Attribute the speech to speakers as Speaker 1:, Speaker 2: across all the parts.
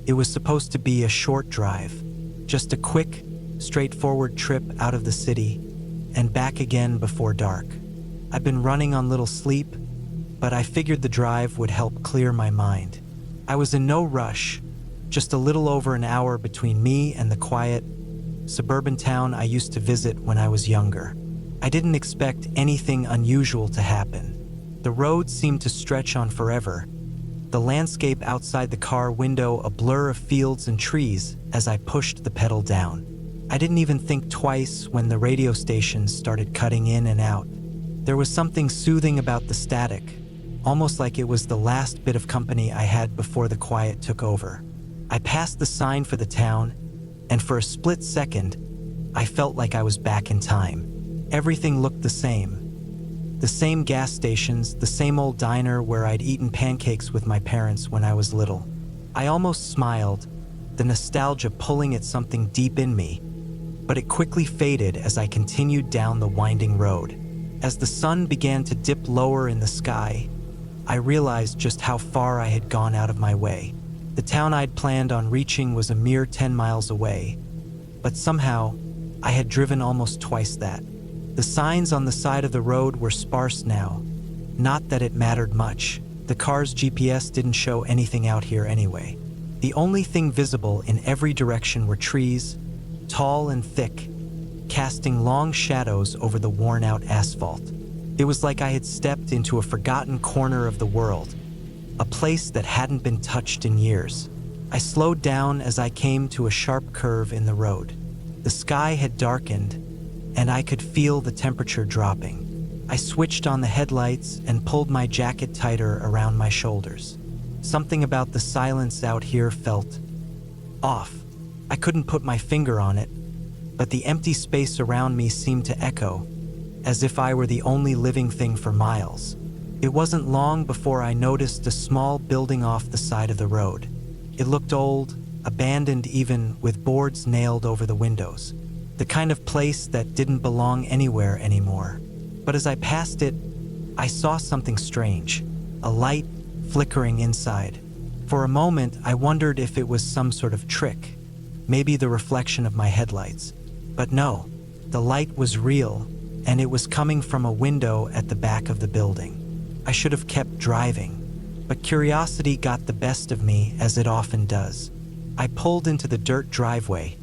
Speaker 1: It was supposed to be a short drive, just a quick, straightforward trip out of the city and back again before dark. I've been running on little sleep, but I figured the drive would help clear my mind. I was in no rush, just a little over an hour between me and the quiet, suburban town I used to visit when I was younger. I didn't expect anything unusual to happen. The road seemed to stretch on forever, the landscape outside the car window a blur of fields and trees as I pushed the pedal down. I didn't even think twice when the radio stations started cutting in and out. There was something soothing about the static, almost like it was the last bit of company I had before the quiet took over. I passed the sign for the town, and for a split second, I felt like I was back in time. Everything looked the same. The same gas stations, the same old diner where I'd eaten pancakes with my parents when I was little. I almost smiled, the nostalgia pulling at something deep in me, but it quickly faded as I continued down the winding road. As the sun began to dip lower in the sky, I realized just how far I had gone out of my way. The town I'd planned on reaching was a mere 10 miles away, but somehow I had driven almost twice that. The signs on the side of the road were sparse now. Not that it mattered much. The car's GPS didn't show anything out here anyway. The only thing visible in every direction were trees, tall and thick, casting long shadows over the worn-out asphalt. It was like I had stepped into a forgotten corner of the world, a place that hadn't been touched in years. I slowed down as I came to a sharp curve in the road. The sky had darkened, and I could feel the temperature dropping. I switched on the headlights and pulled my jacket tighter around my shoulders. Something about the silence out here felt off. I couldn't put my finger on it, but the empty space around me seemed to echo, as if I were the only living thing for miles. It wasn't long before I noticed a small building off the side of the road. It looked old, abandoned even, with boards nailed over the windows. The kind of place that didn't belong anywhere anymore. But as I passed it, I saw something strange, a light flickering inside. For a moment, I wondered if it was some sort of trick, maybe the reflection of my headlights. But no, the light was real, and it was coming from a window at the back of the building. I should have kept driving, but curiosity got the best of me, as it often does. I pulled into the dirt driveway,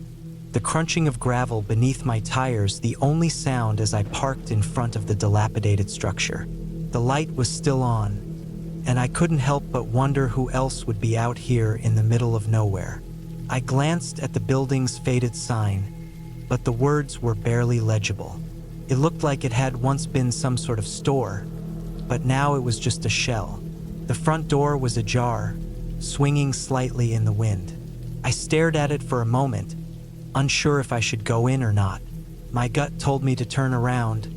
Speaker 1: the crunching of gravel beneath my tires the only sound as I parked in front of the dilapidated structure. The light was still on, and I couldn't help but wonder who else would be out here in the middle of nowhere. I glanced at the building's faded sign, but the words were barely legible. It looked like it had once been some sort of store, but now it was just a shell. The front door was ajar, swinging slightly in the wind. I stared at it for a moment, unsure if I should go in or not. My gut told me to turn around,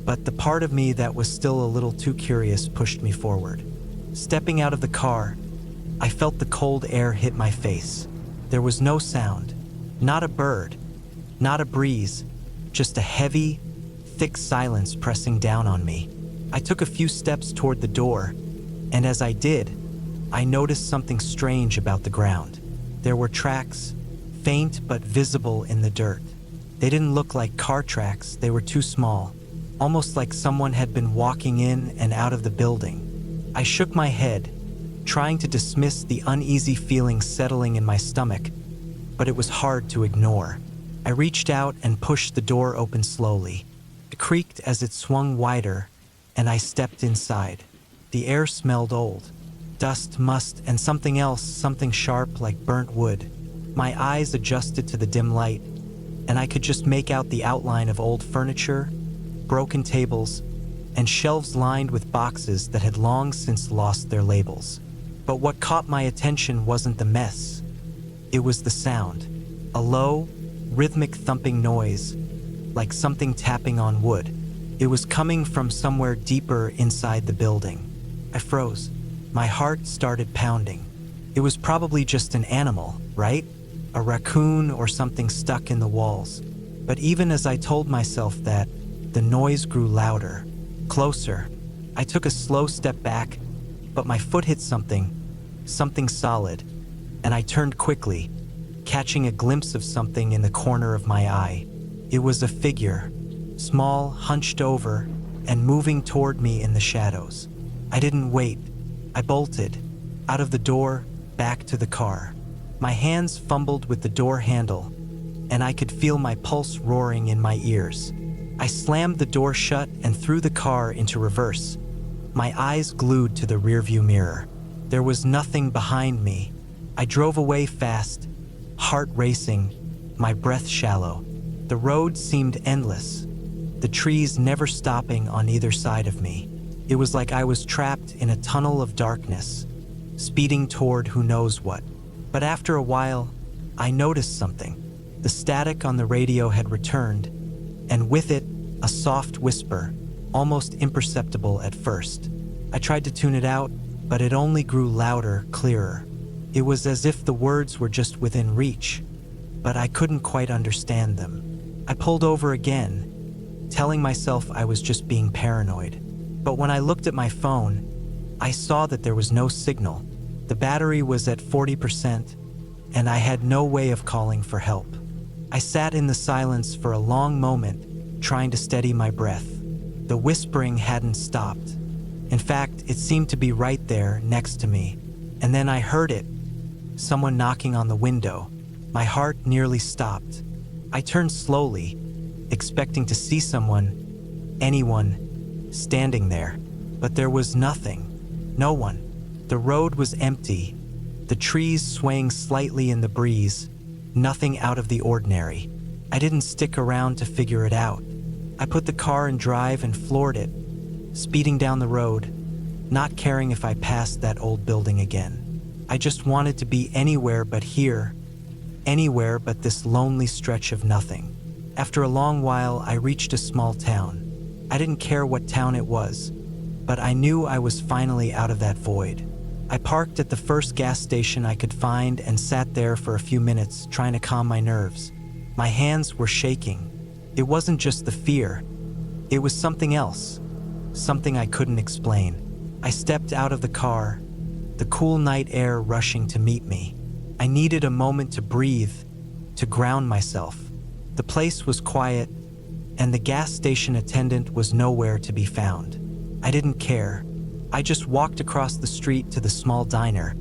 Speaker 1: but the part of me that was still a little too curious pushed me forward. Stepping out of the car, I felt the cold air hit my face. There was no sound, not a bird, not a breeze, just a heavy, thick silence pressing down on me. I took a few steps toward the door, and as I did, I noticed something strange about the ground. There were tracks, faint but visible in the dirt. They didn't look like car tracks, they were too small, almost like someone had been walking in and out of the building. I shook my head, trying to dismiss the uneasy feeling settling in my stomach, but it was hard to ignore. I reached out and pushed the door open slowly. It creaked as it swung wider, and I stepped inside. The air smelled old. Dust, must, and something else, something sharp like burnt wood. My eyes adjusted to the dim light, and I could just make out the outline of old furniture, broken tables, and shelves lined with boxes that had long since lost their labels. But what caught my attention wasn't the mess. It was the sound. A low, rhythmic thumping noise, like something tapping on wood. It was coming from somewhere deeper inside the building. I froze. My heart started pounding. It was probably just an animal, right? A raccoon or something stuck in the walls. But even as I told myself that, the noise grew louder, closer. I took a slow step back, but my foot hit something solid, and I turned quickly, catching a glimpse of something in the corner of my eye. It was a figure, small, hunched over, and moving toward me in the shadows. I didn't wait. I bolted, out of the door, back to the car. My hands fumbled with the door handle, and I could feel my pulse roaring in my ears. I slammed the door shut and threw the car into reverse, my eyes glued to the rearview mirror. There was nothing behind me. I drove away fast, heart racing, my breath shallow. The road seemed endless, the trees never stopping on either side of me. It was like I was trapped in a tunnel of darkness, speeding toward who knows what. But after a while, I noticed something. The static on the radio had returned, and with it, a soft whisper, almost imperceptible at first. I tried to tune it out, but it only grew louder, clearer. It was as if the words were just within reach, but I couldn't quite understand them. I pulled over again, telling myself I was just being paranoid. But when I looked at my phone, I saw that there was no signal. The battery was at 40%, and I had no way of calling for help. I sat in the silence for a long moment, trying to steady my breath. The whispering hadn't stopped. In fact, it seemed to be right there next to me. And then I heard it, someone knocking on the window. My heart nearly stopped. I turned slowly, expecting to see someone, anyone, standing there. But there was nothing, no one. The road was empty, the trees swaying slightly in the breeze, nothing out of the ordinary. I didn't stick around to figure it out. I put the car in drive and floored it, speeding down the road, not caring if I passed that old building again. I just wanted to be anywhere but here, anywhere but this lonely stretch of nothing. After a long while, I reached a small town. I didn't care what town it was, but I knew I was finally out of that void. I parked at the first gas station I could find and sat there for a few minutes, trying to calm my nerves. My hands were shaking. It wasn't just the fear. It was something else, something I couldn't explain. I stepped out of the car, the cool night air rushing to meet me. I needed a moment to breathe, to ground myself. The place was quiet, and the gas station attendant was nowhere to be found. I didn't care. I just walked across the street to the small diner,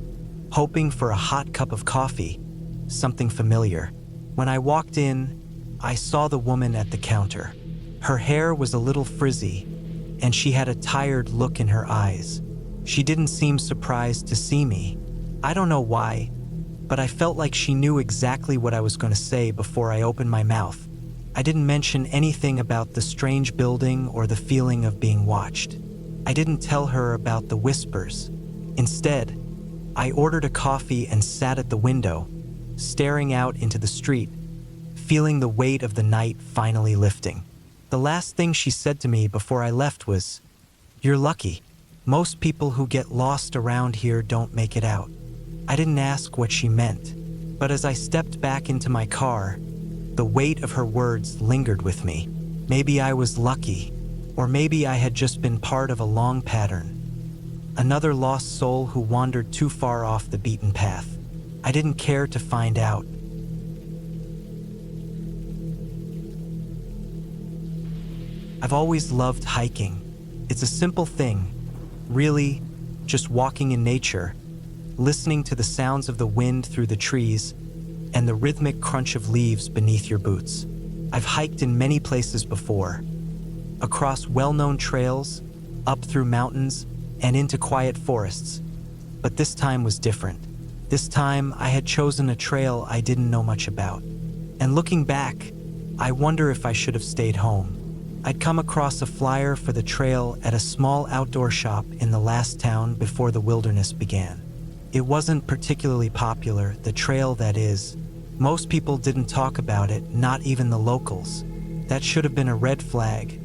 Speaker 1: hoping for a hot cup of coffee, something familiar. When I walked in, I saw the woman at the counter. Her hair was a little frizzy, and she had a tired look in her eyes. She didn't seem surprised to see me. I don't know why, but I felt like she knew exactly what I was going to say before I opened my mouth. I didn't mention anything about the strange building or the feeling of being watched. I didn't tell her about the whispers. Instead, I ordered a coffee and sat at the window, staring out into the street, feeling the weight of the night finally lifting. The last thing she said to me before I left was, "You're lucky. Most people who get lost around here don't make it out." I didn't ask what she meant, but as I stepped back into my car, the weight of her words lingered with me. Maybe I was lucky, or maybe I had just been part of a long pattern. Another lost soul who wandered too far off the beaten path. I didn't care to find out. I've always loved hiking. It's a simple thing, really, just walking in nature, listening to the sounds of the wind through the trees, and the rhythmic crunch of leaves beneath your boots. I've hiked in many places before, across well-known trails, up through mountains, and into quiet forests. But this time was different. This time I had chosen a trail I didn't know much about. And looking back, I wonder if I should have stayed home. I'd come across a flyer for the trail at a small outdoor shop in the last town before the wilderness began. It wasn't particularly popular, the trail that is. Most people didn't talk about it, not even the locals. That should have been a red flag,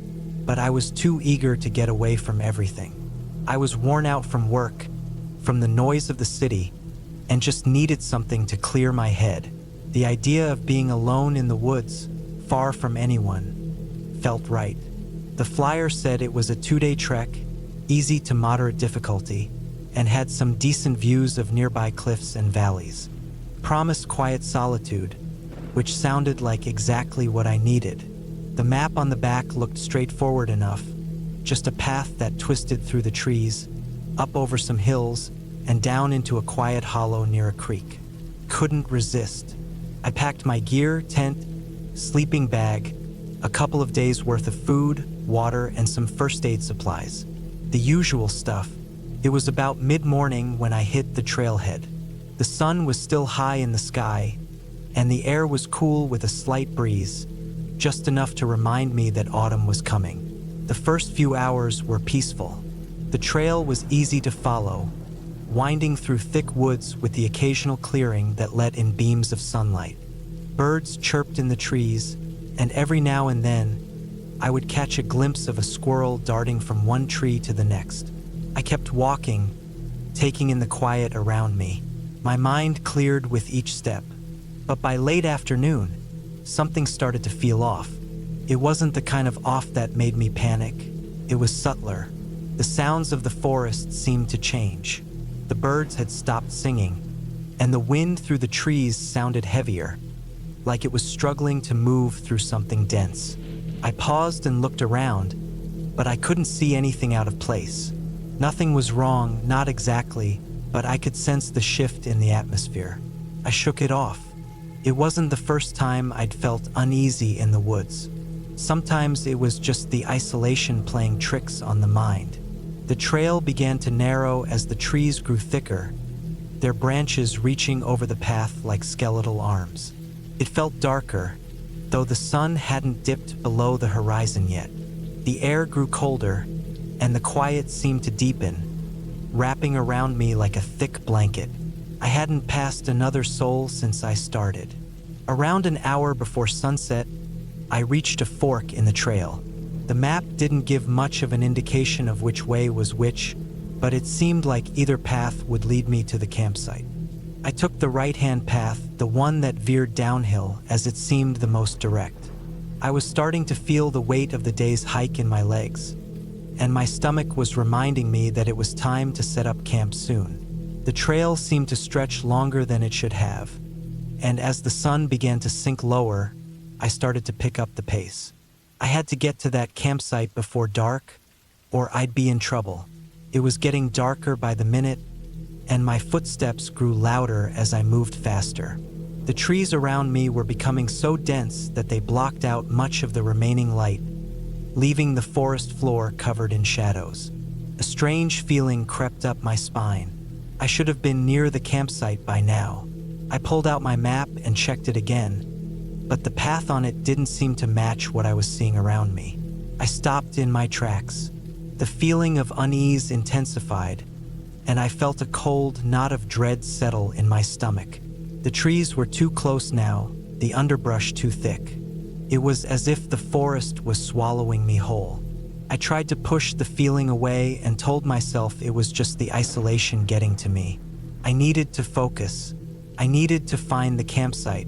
Speaker 1: but I was too eager to get away from everything. I was worn out from work, from the noise of the city, and just needed something to clear my head. The idea of being alone in the woods, far from anyone, felt right. The flyer said it was a 2-day trek, easy to moderate difficulty, and had some decent views of nearby cliffs and valleys. It promised quiet solitude, which sounded like exactly what I needed. The map on the back looked straightforward enough, just a path that twisted through the trees, up over some hills, and down into a quiet hollow near a creek. Couldn't resist. I packed my gear, tent, sleeping bag, a couple of days' worth of food, water, and some first aid supplies. The usual stuff. It was about mid-morning when I hit the trailhead. The sun was still high in the sky, and the air was cool with a slight breeze, just enough to remind me that autumn was coming. The first few hours were peaceful. The trail was easy to follow, winding through thick woods with the occasional clearing that let in beams of sunlight. Birds chirped in the trees, and every now and then, I would catch a glimpse of a squirrel darting from one tree to the next. I kept walking, taking in the quiet around me. My mind cleared with each step. But by late afternoon, something started to feel off. It wasn't the kind of off that made me panic. It was subtler. The sounds of the forest seemed to change. The birds had stopped singing, and the wind through the trees sounded heavier, like it was struggling to move through something dense. I paused and looked around, but I couldn't see anything out of place. Nothing was wrong, not exactly, but I could sense the shift in the atmosphere. I shook it off. It wasn't the first time I'd felt uneasy in the woods. Sometimes it was just the isolation playing tricks on the mind. The trail began to narrow as the trees grew thicker, their branches reaching over the path like skeletal arms. It felt darker, though the sun hadn't dipped below the horizon yet. The air grew colder, and the quiet seemed to deepen, wrapping around me like a thick blanket. I hadn't passed another soul since I started. Around an hour before sunset, I reached a fork in the trail. The map didn't give much of an indication of which way was which, but it seemed like either path would lead me to the campsite. I took the right-hand path, the one that veered downhill, as it seemed the most direct. I was starting to feel the weight of the day's hike in my legs, and my stomach was reminding me that it was time to set up camp soon. The trail seemed to stretch longer than it should have, and as the sun began to sink lower, I started to pick up the pace. I had to get to that campsite before dark, or I'd be in trouble. It was getting darker by the minute, and my footsteps grew louder as I moved faster. The trees around me were becoming so dense that they blocked out much of the remaining light, leaving the forest floor covered in shadows. A strange feeling crept up my spine. I should have been near the campsite by now. I pulled out my map and checked it again, but the path on it didn't seem to match what I was seeing around me. I stopped in my tracks. The feeling of unease intensified, and I felt a cold knot of dread settle in my stomach. The trees were too close now, the underbrush too thick. It was as if the forest was swallowing me whole. I tried to push the feeling away and told myself it was just the isolation getting to me. I needed to focus. I needed to find the campsite.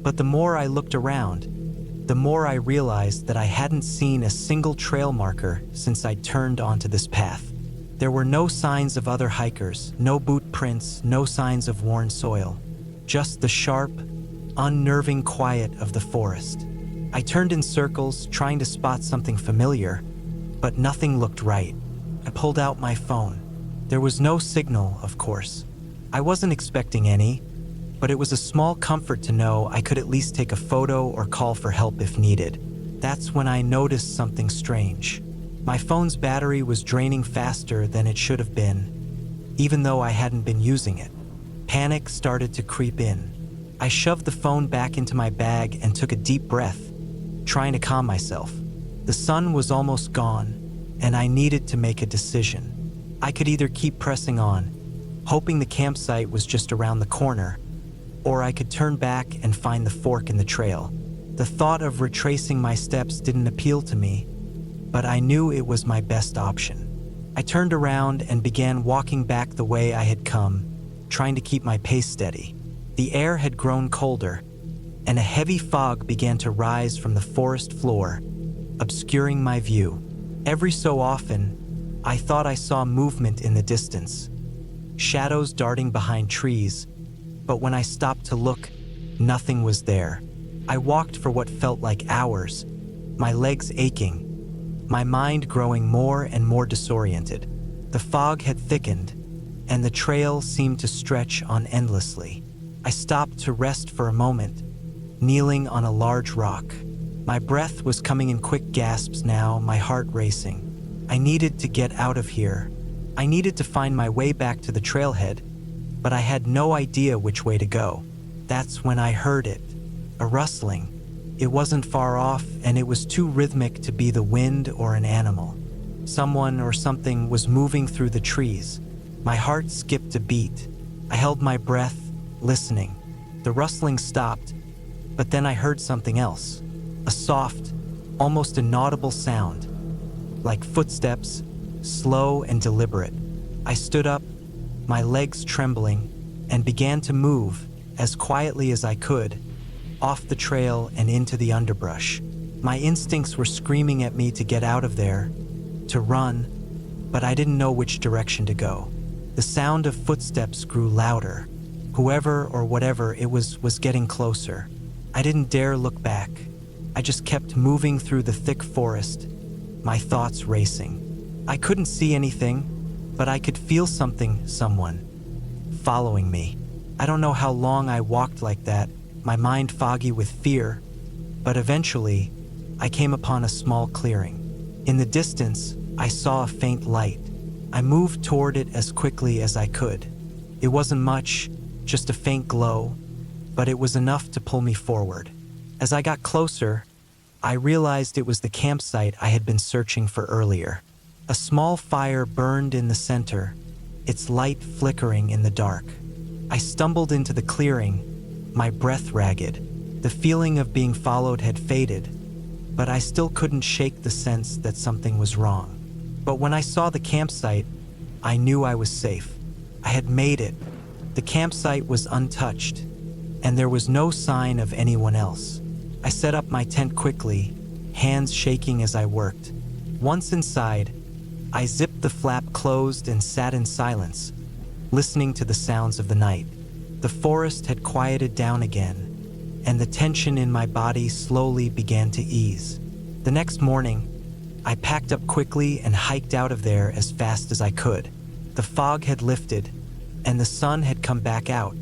Speaker 1: But the more I looked around, the more I realized that I hadn't seen a single trail marker since I'd turned onto this path. There were no signs of other hikers, no boot prints, no signs of worn soil. Just the sharp, unnerving quiet of the forest. I turned in circles, trying to spot something familiar, but nothing looked right. I pulled out my phone. There was no signal, of course. I wasn't expecting any, but it was a small comfort to know I could at least take a photo or call for help if needed. That's when I noticed something strange. My phone's battery was draining faster than it should have been, even though I hadn't been using it. Panic started to creep in. I shoved the phone back into my bag and took a deep breath, trying to calm myself. The sun was almost gone, and I needed to make a decision. I could either keep pressing on, hoping the campsite was just around the corner, or I could turn back and find the fork in the trail. The thought of retracing my steps didn't appeal to me, but I knew it was my best option. I turned around and began walking back the way I had come, trying to keep my pace steady. The air had grown colder, and a heavy fog began to rise from the forest floor, obscuring my view. Every so often, I thought I saw movement in the distance, shadows darting behind trees, but when I stopped to look, nothing was there. I walked for what felt like hours, my legs aching, my mind growing more and more disoriented. The fog had thickened, and the trail seemed to stretch on endlessly. I stopped to rest for a moment, kneeling on a large rock. My breath was coming in quick gasps now, my heart racing. I needed to get out of here. I needed to find my way back to the trailhead, but I had no idea which way to go. That's when I heard it, a rustling. It wasn't far off, and it was too rhythmic to be the wind or an animal. Someone or something was moving through the trees. My heart skipped a beat. I held my breath, listening. The rustling stopped, but then I heard something else. A soft, almost inaudible sound, like footsteps, slow and deliberate. I stood up, my legs trembling, and began to move, as quietly as I could, off the trail and into the underbrush. My instincts were screaming at me to get out of there, to run, but I didn't know which direction to go. The sound of footsteps grew louder. Whoever or whatever it was getting closer. I didn't dare look back. I just kept moving through the thick forest, my thoughts racing. I couldn't see anything, but I could feel someone, following me. I don't know how long I walked like that, my mind foggy with fear, but eventually, I came upon a small clearing. In the distance, I saw a faint light. I moved toward it as quickly as I could. It wasn't much, just a faint glow, but it was enough to pull me forward. As I got closer, I realized it was the campsite I had been searching for earlier. A small fire burned in the center, its light flickering in the dark. I stumbled into the clearing, my breath ragged. The feeling of being followed had faded, but I still couldn't shake the sense that something was wrong. But when I saw the campsite, I knew I was safe. I had made it. The campsite was untouched, and there was no sign of anyone else. I set up my tent quickly, hands shaking as I worked. Once inside, I zipped the flap closed and sat in silence, listening to the sounds of the night. The forest had quieted down again, and the tension in my body slowly began to ease. The next morning, I packed up quickly and hiked out of there as fast as I could. The fog had lifted, and the sun had come back out,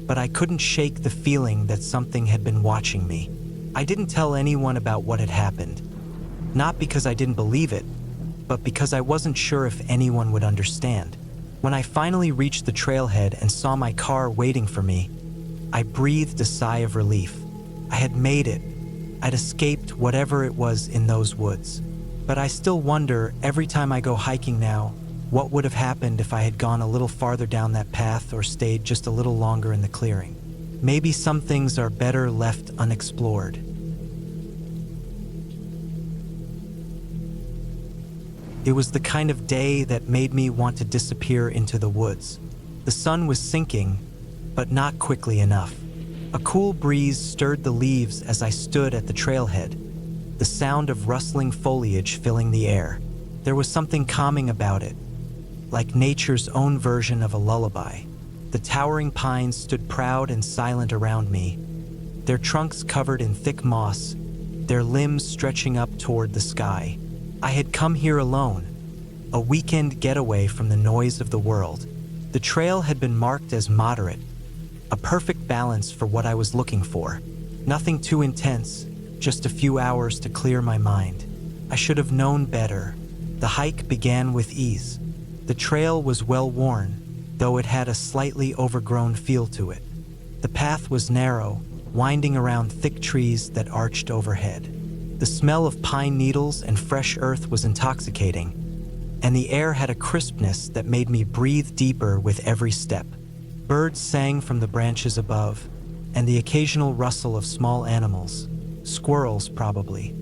Speaker 1: but I couldn't shake the feeling that something had been watching me. I didn't tell anyone about what had happened, not because I didn't believe it, but because I wasn't sure if anyone would understand. When I finally reached the trailhead and saw my car waiting for me, I breathed a sigh of relief. I had made it. I'd escaped whatever it was in those woods. But I still wonder, every time I go hiking now, what would have happened if I had gone a little farther down that path or stayed just a little longer in the clearing. Maybe some things are better left unexplored. It was the kind of day that made me want to disappear into the woods. The sun was sinking, but not quickly enough. A cool breeze stirred the leaves as I stood at the trailhead, the sound of rustling foliage filling the air. There was something calming about it, like nature's own version of a lullaby. The towering pines stood proud and silent around me, their trunks covered in thick moss, their limbs stretching up toward the sky. I had come here alone, a weekend getaway from the noise of the world. The trail had been marked as moderate, a perfect balance for what I was looking for. Nothing too intense, just a few hours to clear my mind. I should have known better. The hike began with ease. The trail was well worn, though it had a slightly overgrown feel to it. The path was narrow, winding around thick trees that arched overhead. The smell of pine needles and fresh earth was intoxicating, and the air had a crispness that made me breathe deeper with every step. Birds sang from the branches above, and the occasional rustle of small animals, squirrels probably,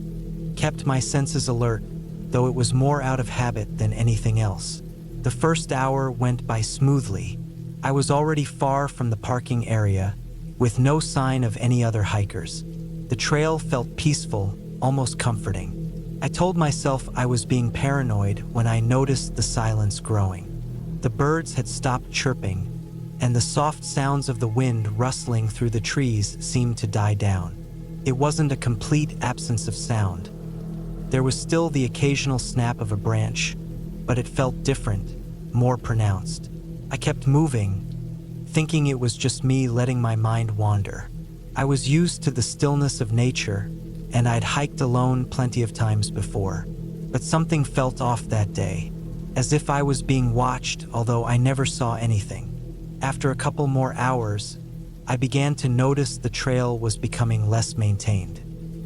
Speaker 1: kept my senses alert, though it was more out of habit than anything else. The first hour went by smoothly. I was already far from the parking area, with no sign of any other hikers. The trail felt peaceful, almost comforting. I told myself I was being paranoid when I noticed the silence growing. The birds had stopped chirping, and the soft sounds of the wind rustling through the trees seemed to die down. It wasn't a complete absence of sound. There was still the occasional snap of a branch, but it felt different, more pronounced. I kept moving, thinking it was just me letting my mind wander. I was used to the stillness of nature, and I'd hiked alone plenty of times before. But something felt off that day, as if I was being watched, although I never saw anything. After a couple more hours, I began to notice the trail was becoming less maintained.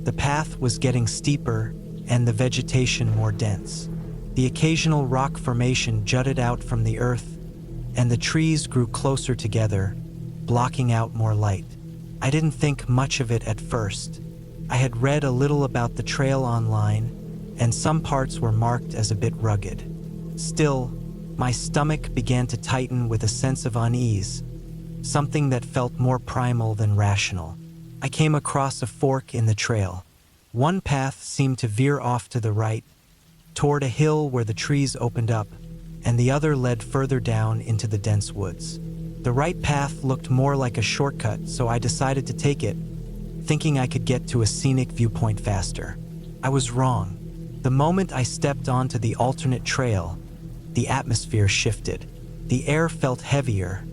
Speaker 1: The path was getting steeper and the vegetation more dense. The occasional rock formation jutted out from the earth, and the trees grew closer together, blocking out more light. I didn't think much of it at first. I had read a little about the trail online, and some parts were marked as a bit rugged. Still, my stomach began to tighten with a sense of unease, something that felt more primal than rational. I came across a fork in the trail. One path seemed to veer off to the right, toward a hill where the trees opened up, and the other led further down into the dense woods. The right path looked more like a shortcut, so I decided to take it, thinking I could get to a scenic viewpoint faster. I was wrong. The moment I stepped onto the alternate trail, the atmosphere shifted. The air felt heavier,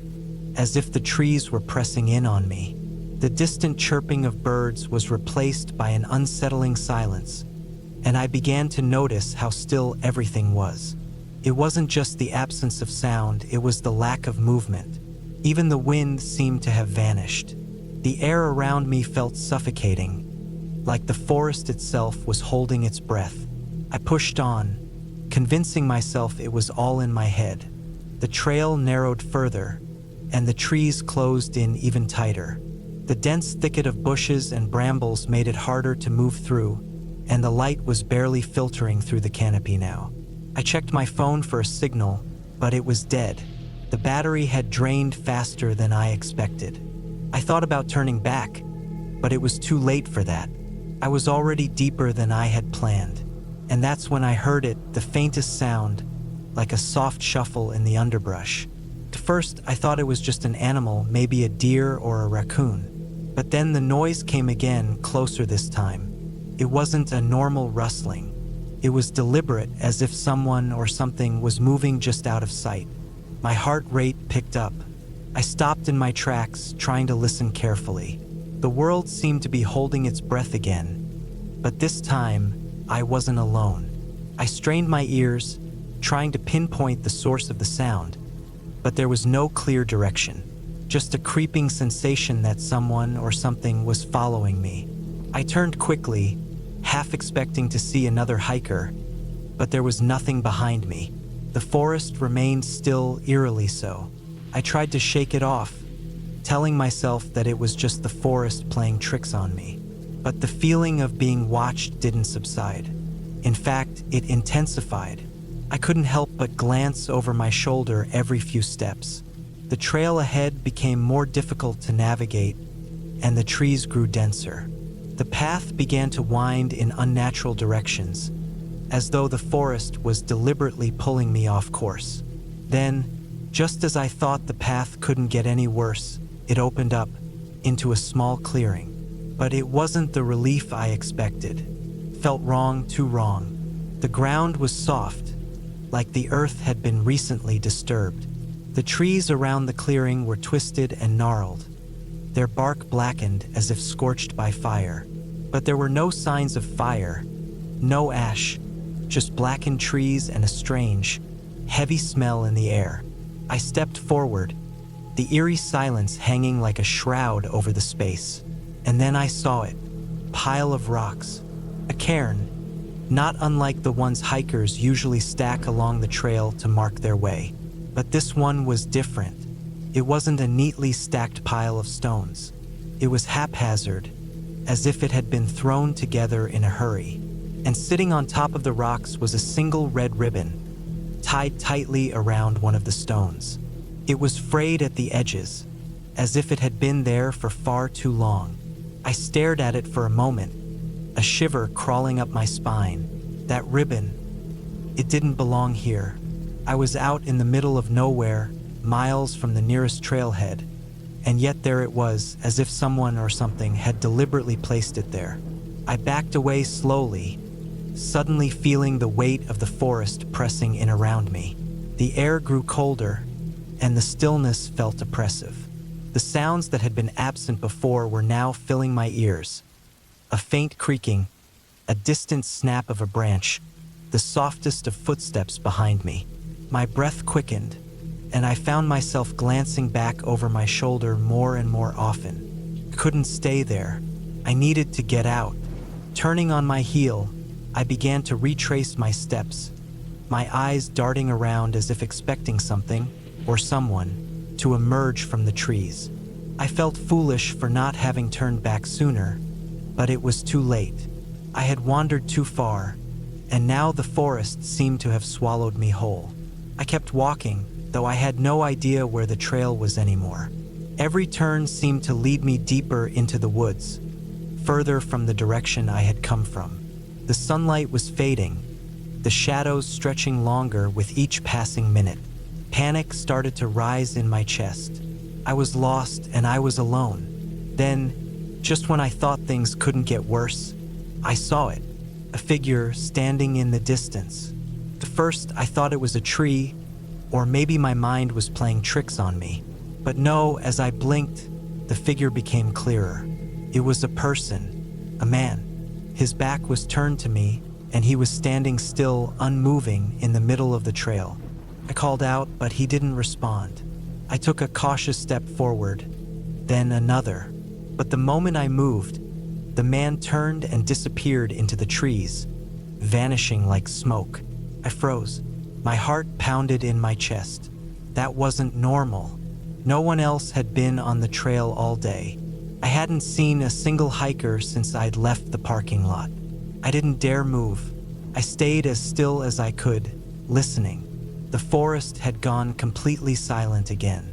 Speaker 1: as if the trees were pressing in on me. The distant chirping of birds was replaced by an unsettling silence, and I began to notice how still everything was. It wasn't just the absence of sound, it was the lack of movement. Even the wind seemed to have vanished. The air around me felt suffocating, like the forest itself was holding its breath. I pushed on, convincing myself it was all in my head. The trail narrowed further, and the trees closed in even tighter. The dense thicket of bushes and brambles made it harder to move through, and the light was barely filtering through the canopy now. I checked my phone for a signal, but it was dead. The battery had drained faster than I expected. I thought about turning back, but it was too late for that. I was already deeper than I had planned, and that's when I heard it, the faintest sound, like a soft shuffle in the underbrush. At first, I thought it was just an animal, maybe a deer or a raccoon. But then the noise came again, closer this time. It wasn't a normal rustling. It was deliberate, as if someone or something was moving just out of sight. My heart rate picked up. I stopped in my tracks, trying to listen carefully. The world seemed to be holding its breath again, but this time, I wasn't alone. I strained my ears, trying to pinpoint the source of the sound, but there was no clear direction, just a creeping sensation that someone or something was following me. I turned quickly, half expecting to see another hiker, but there was nothing behind me. The forest remained still, eerily so. I tried to shake it off, telling myself that it was just the forest playing tricks on me. But the feeling of being watched didn't subside. In fact, it intensified. I couldn't help but glance over my shoulder every few steps. The trail ahead became more difficult to navigate, and the trees grew denser. The path began to wind in unnatural directions, as though the forest was deliberately pulling me off course. Then, just as I thought the path couldn't get any worse, it opened up into a small clearing. But it wasn't the relief I expected. Felt wrong, too wrong. The ground was soft, like the earth had been recently disturbed. The trees around the clearing were twisted and gnarled, their bark blackened as if scorched by fire. But there were no signs of fire, no ash, just blackened trees and a strange, heavy smell in the air. I stepped forward, the eerie silence hanging like a shroud over the space. And then I saw it, pile of rocks, a cairn, not unlike the ones hikers usually stack along the trail to mark their way. But this one was different. It wasn't a neatly stacked pile of stones. It was haphazard, as if it had been thrown together in a hurry. And sitting on top of the rocks was a single red ribbon, tied tightly around one of the stones. It was frayed at the edges, as if it had been there for far too long. I stared at it for a moment, a shiver crawling up my spine. That ribbon, it didn't belong here. I was out in the middle of nowhere, miles from the nearest trailhead, and yet there it was, as if someone or something had deliberately placed it there. I backed away slowly, suddenly feeling the weight of the forest pressing in around me. The air grew colder, and the stillness felt oppressive. The sounds that had been absent before were now filling my ears. A faint creaking, a distant snap of a branch, the softest of footsteps behind me. My breath quickened, and I found myself glancing back over my shoulder more and more often. I couldn't stay there. I needed to get out. Turning on my heel, I began to retrace my steps, my eyes darting around as if expecting something, or someone, to emerge from the trees. I felt foolish for not having turned back sooner, but it was too late. I had wandered too far, and now the forest seemed to have swallowed me whole. I kept walking, though I had no idea where the trail was anymore. Every turn seemed to lead me deeper into the woods, further from the direction I had come from. The sunlight was fading, the shadows stretching longer with each passing minute. Panic started to rise in my chest. I was lost and I was alone. Then, just when I thought things couldn't get worse, I saw it, a figure standing in the distance. At first, I thought it was a tree, or maybe my mind was playing tricks on me. But no, as I blinked, the figure became clearer. It was a person, a man. His back was turned to me, and he was standing still, unmoving, in the middle of the trail. I called out, but he didn't respond. I took a cautious step forward, then another. But the moment I moved, the man turned and disappeared into the trees, vanishing like smoke. I froze. My heart pounded in my chest. That wasn't normal. No one else had been on the trail all day. I hadn't seen a single hiker since I'd left the parking lot. I didn't dare move. I stayed as still as I could, listening. The forest had gone completely silent again.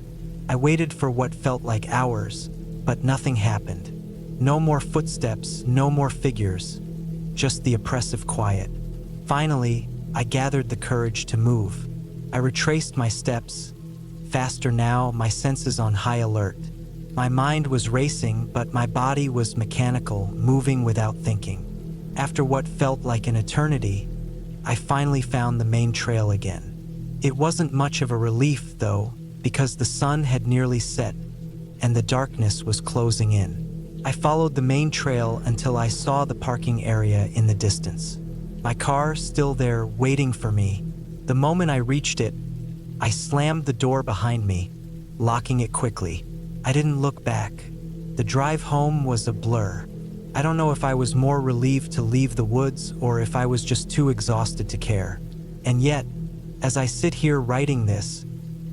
Speaker 1: I waited for what felt like hours, but nothing happened. No more footsteps, no more figures, just the oppressive quiet. Finally, I gathered the courage to move. I retraced my steps, faster now, my senses on high alert. My mind was racing, but my body was mechanical, moving without thinking. After what felt like an eternity, I finally found the main trail again. It wasn't much of a relief, though, because the sun had nearly set, and the darkness was closing in. I followed the main trail until I saw the parking area in the distance. My car still there, waiting for me. The moment I reached it, I slammed the door behind me, locking it quickly. I didn't look back. The drive home was a blur. I don't know if I was more relieved to leave the woods or if I was just too exhausted to care. And yet, as I sit here writing this,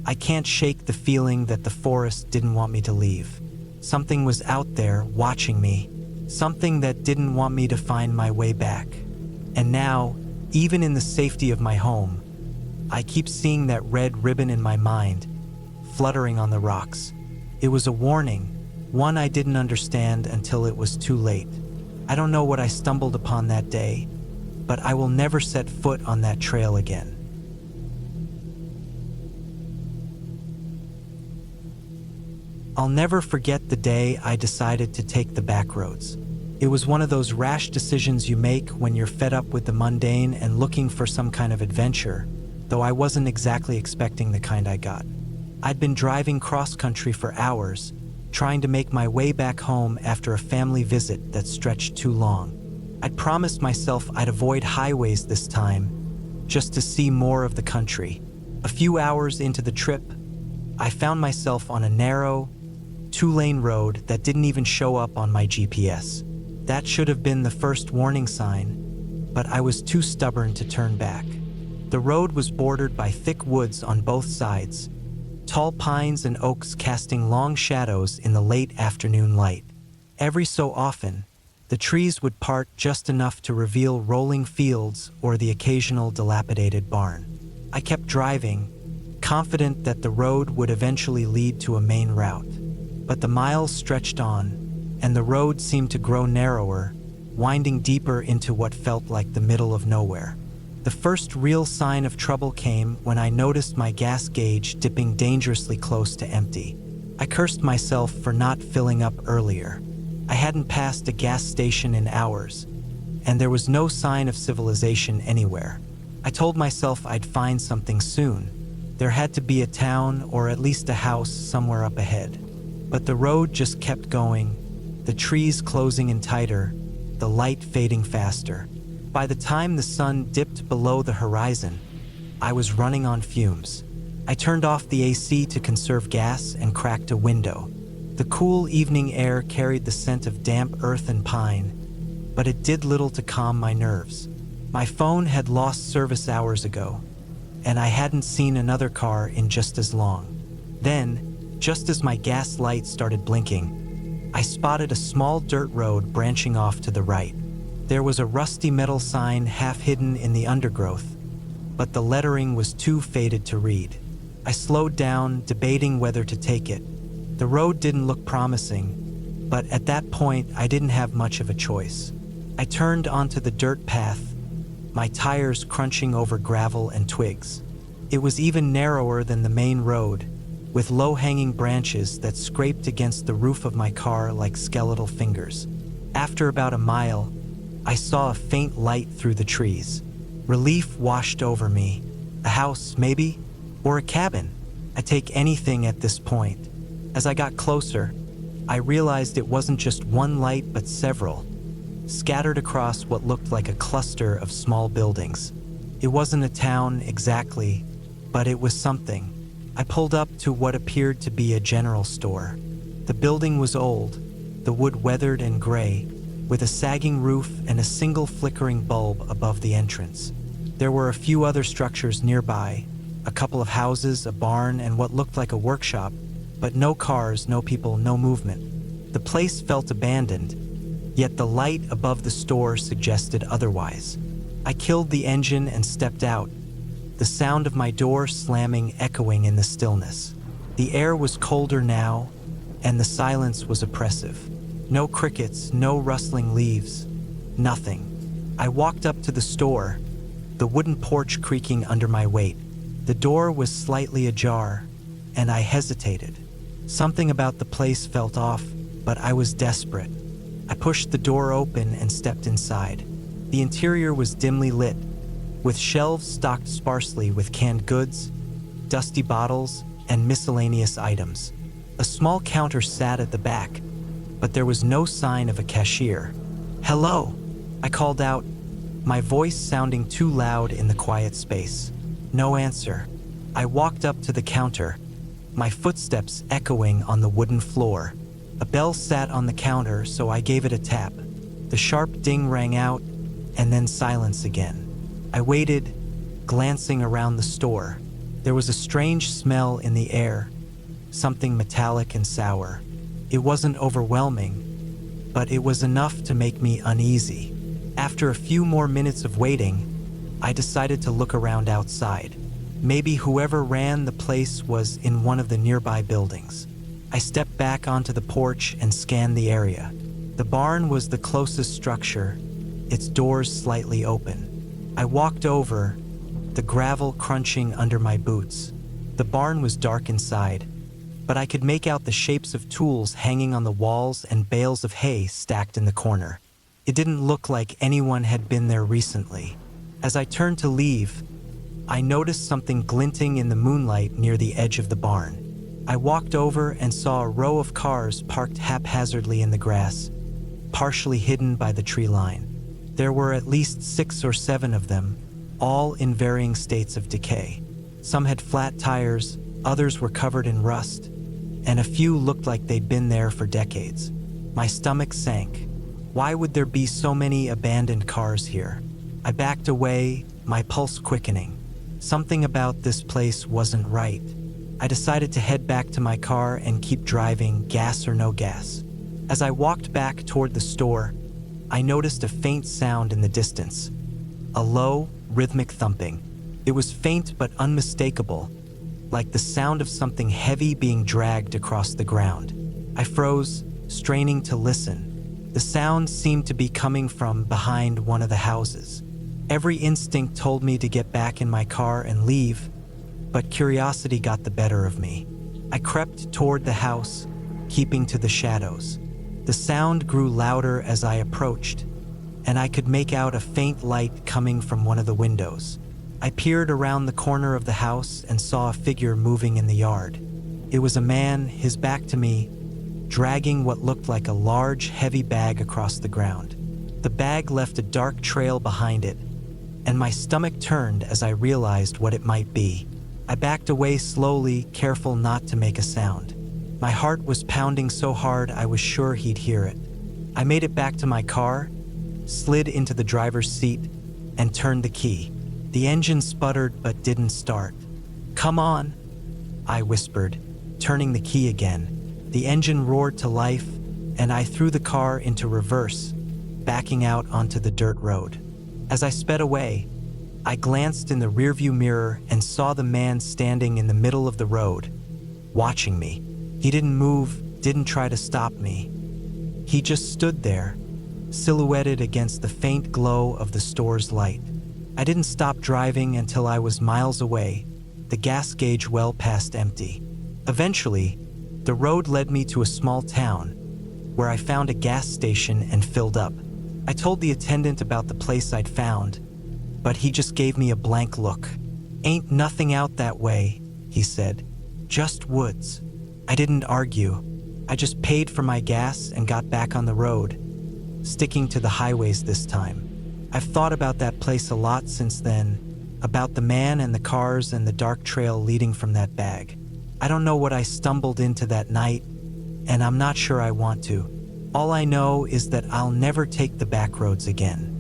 Speaker 1: I can't shake the feeling that the forest didn't want me to leave. Something was out there watching me, something that didn't want me to find my way back. And now, even in the safety of my home, I keep seeing that red ribbon in my mind, fluttering on the rocks. It was a warning, one I didn't understand until it was too late. I don't know what I stumbled upon that day, but I will never set foot on that trail again. I'll never forget the day I decided to take the back roads. It was one of those rash decisions you make when you're fed up with the mundane and looking for some kind of adventure, though I wasn't exactly expecting the kind I got. I'd been driving cross-country for hours, trying to make my way back home after a family visit that stretched too long. I'd promised myself I'd avoid highways this time, just to see more of the country. A few hours into the trip, I found myself on a narrow, two-lane road that didn't even show up on my GPS. That should have been the first warning sign, but I was too stubborn to turn back. The road was bordered by thick woods on both sides, tall pines and oaks casting long shadows in the late afternoon light. Every so often, the trees would part just enough to reveal rolling fields or the occasional dilapidated barn. I kept driving, confident that the road would eventually lead to a main route. But the miles stretched on, and the road seemed to grow narrower, winding deeper into what felt like the middle of nowhere. The first real sign of trouble came when I noticed my gas gauge dipping dangerously close to empty. I cursed myself for not filling up earlier. I hadn't passed a gas station in hours, and there was no sign of civilization anywhere. I told myself I'd find something soon. There had to be a town or at least a house somewhere up ahead. But the road just kept going, the trees closing in tighter, the light fading faster. By the time the sun dipped below the horizon, I was running on fumes. I turned off the AC to conserve gas and cracked a window. The cool evening air carried the scent of damp earth and pine, but it did little to calm my nerves. My phone had lost service hours ago, and I hadn't seen another car in just as long. Then, just as my gas light started blinking, I spotted a small dirt road branching off to the right. There was a rusty metal sign half hidden in the undergrowth, but the lettering was too faded to read. I slowed down, debating whether to take it. The road didn't look promising, but at that point I didn't have much of a choice. I turned onto the dirt path, my tires crunching over gravel and twigs. It was even narrower than the main road, with low-hanging branches that scraped against the roof of my car like skeletal fingers. After about a mile, I saw a faint light through the trees. Relief washed over me. A house, maybe? Or a cabin? I'd take anything at this point. As I got closer, I realized it wasn't just one light but several, scattered across what looked like a cluster of small buildings. It wasn't a town exactly, but it was something. I pulled up to what appeared to be a general store. The building was old, the wood weathered and gray, with a sagging roof and a single flickering bulb above the entrance. There were a few other structures nearby, a couple of houses, a barn, and what looked like a workshop, but no cars, no people, no movement. The place felt abandoned, yet the light above the store suggested otherwise. I killed the engine and stepped out, the sound of my door slamming echoing in the stillness. The air was colder now, and the silence was oppressive. No crickets, no rustling leaves, nothing. I walked up to the store, the wooden porch creaking under my weight. The door was slightly ajar, and I hesitated. Something about the place felt off, but I was desperate. I pushed the door open and stepped inside. The interior was dimly lit, with shelves stocked sparsely with canned goods, dusty bottles, and miscellaneous items. A small counter sat at the back, but there was no sign of a cashier. "Hello," I called out, my voice sounding too loud in the quiet space. No answer. I walked up to the counter, my footsteps echoing on the wooden floor. A bell sat on the counter, so I gave it a tap. The sharp ding rang out, and then silence again. I waited, glancing around the store. There was a strange smell in the air, something metallic and sour. It wasn't overwhelming, but it was enough to make me uneasy. After a few more minutes of waiting, I decided to look around outside. Maybe whoever ran the place was in one of the nearby buildings. I stepped back onto the porch and scanned the area. The barn was the closest structure, its doors slightly open. I walked over, the gravel crunching under my boots. The barn was dark inside, but I could make out the shapes of tools hanging on the walls and bales of hay stacked in the corner. It didn't look like anyone had been there recently. As I turned to leave, I noticed something glinting in the moonlight near the edge of the barn. I walked over and saw a row of cars parked haphazardly in the grass, partially hidden by the tree line. There were at least 6 or 7 of them, all in varying states of decay. Some had flat tires, others were covered in rust, and a few looked like they'd been there for decades. My stomach sank. Why would there be so many abandoned cars here? I backed away, my pulse quickening. Something about this place wasn't right. I decided to head back to my car and keep driving, gas or no gas. As I walked back toward the store, I noticed a faint sound in the distance. A low, rhythmic thumping. It was faint but unmistakable, like the sound of something heavy being dragged across the ground. I froze, straining to listen. The sound seemed to be coming from behind one of the houses. Every instinct told me to get back in my car and leave, but curiosity got the better of me. I crept toward the house, keeping to the shadows. The sound grew louder as I approached, and I could make out a faint light coming from one of the windows. I peered around the corner of the house and saw a figure moving in the yard. It was a man, his back to me, dragging what looked like a large, heavy bag across the ground. The bag left a dark trail behind it, and my stomach turned as I realized what it might be. I backed away slowly, careful not to make a sound. My heart was pounding so hard I was sure he'd hear it. I made it back to my car, slid into the driver's seat, and turned the key. The engine sputtered but didn't start. "Come on," I whispered, turning the key again. The engine roared to life, and I threw the car into reverse, backing out onto the dirt road. As I sped away, I glanced in the rearview mirror and saw the man standing in the middle of the road, watching me. He didn't move, didn't try to stop me. He just stood there, silhouetted against the faint glow of the store's light. I didn't stop driving until I was miles away, the gas gauge well past empty. Eventually, the road led me to a small town, where I found a gas station and filled up. I told the attendant about the place I'd found, but he just gave me a blank look. "Ain't nothing out that way," he said. "Just woods." I didn't argue. I just paid for my gas and got back on the road, sticking to the highways this time. I've thought about that place a lot since then, about the man and the cars and the dark trail leading from that bag. I don't know what I stumbled into that night, and I'm not sure I want to. All I know is that I'll never take the back roads again.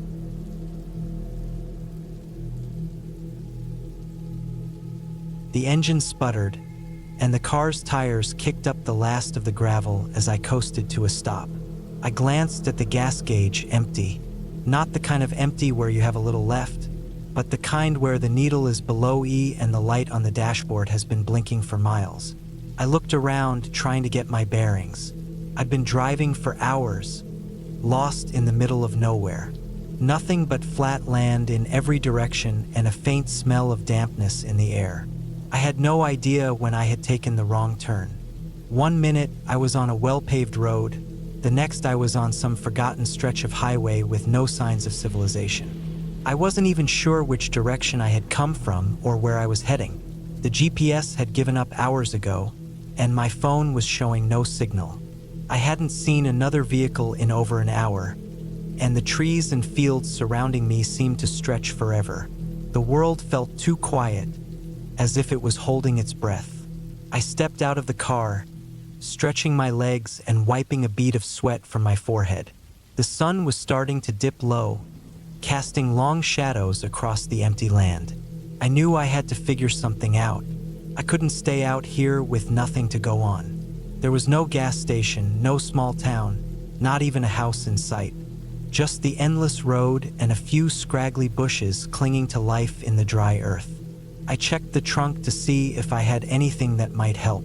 Speaker 1: The engine sputtered, and the car's tires kicked up the last of the gravel as I coasted to a stop. I glanced at the gas gauge, empty. Not the kind of empty where you have a little left, but the kind where the needle is below E and the light on the dashboard has been blinking for miles. I looked around, trying to get my bearings. I'd been driving for hours, lost in the middle of nowhere. Nothing but flat land in every direction and a faint smell of dampness in the air. I had no idea when I had taken the wrong turn. One minute I was on a well-paved road, the next I was on some forgotten stretch of highway with no signs of civilization. I wasn't even sure which direction I had come from or where I was heading. The GPS had given up hours ago, and my phone was showing no signal. I hadn't seen another vehicle in over an hour, and the trees and fields surrounding me seemed to stretch forever. The world felt too quiet, as if it was holding its breath. I stepped out of the car, stretching my legs and wiping a bead of sweat from my forehead. The sun was starting to dip low, casting long shadows across the empty land. I knew I had to figure something out. I couldn't stay out here with nothing to go on. There was no gas station, no small town, not even a house in sight. Just the endless road and a few scraggly bushes clinging to life in the dry earth. I checked the trunk to see if I had anything that might help.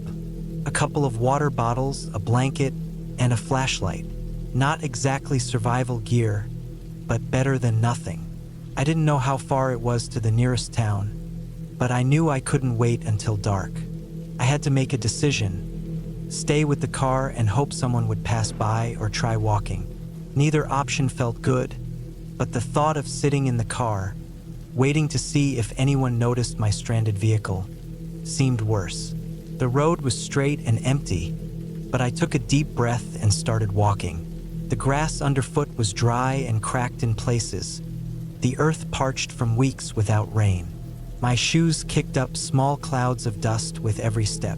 Speaker 1: A couple of water bottles, a blanket, and a flashlight. Not exactly survival gear, but better than nothing. I didn't know how far it was to the nearest town, but I knew I couldn't wait until dark. I had to make a decision: stay with the car and hope someone would pass by or try walking. Neither option felt good, but the thought of sitting in the car, waiting to see if anyone noticed my stranded vehicle, seemed worse. The road was straight and empty, but I took a deep breath and started walking. The grass underfoot was dry and cracked in places, the earth parched from weeks without rain. My shoes kicked up small clouds of dust with every step.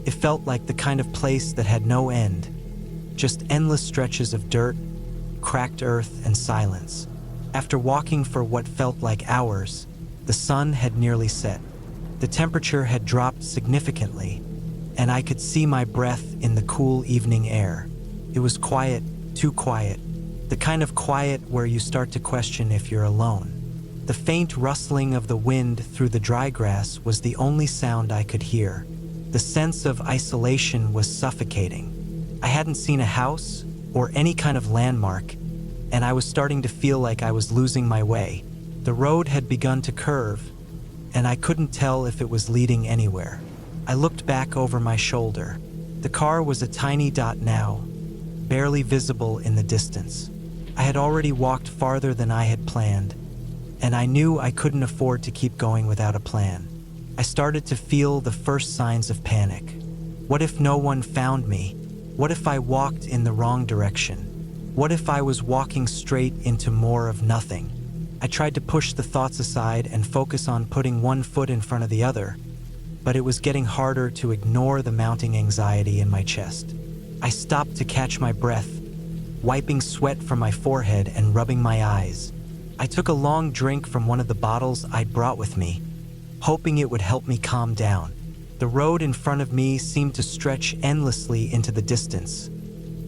Speaker 1: It felt like the kind of place that had no end, just endless stretches of dirt, cracked earth, and silence. After walking for what felt like hours, the sun had nearly set. The temperature had dropped significantly, and I could see my breath in the cool evening air. It was quiet, too quiet, the kind of quiet where you start to question if you're alone. The faint rustling of the wind through the dry grass was the only sound I could hear. The sense of isolation was suffocating. I hadn't seen a house or any kind of landmark, and I was starting to feel like I was losing my way. The road had begun to curve, and I couldn't tell if it was leading anywhere. I looked back over my shoulder. The car was a tiny dot now, barely visible in the distance. I had already walked farther than I had planned, and I knew I couldn't afford to keep going without a plan. I started to feel the first signs of panic. What if no one found me? What if I walked in the wrong direction? What if I was walking straight into more of nothing? I tried to push the thoughts aside and focus on putting one foot in front of the other, but it was getting harder to ignore the mounting anxiety in my chest. I stopped to catch my breath, wiping sweat from my forehead and rubbing my eyes. I took a long drink from one of the bottles I'd brought with me, hoping it would help me calm down. The road in front of me seemed to stretch endlessly into the distance,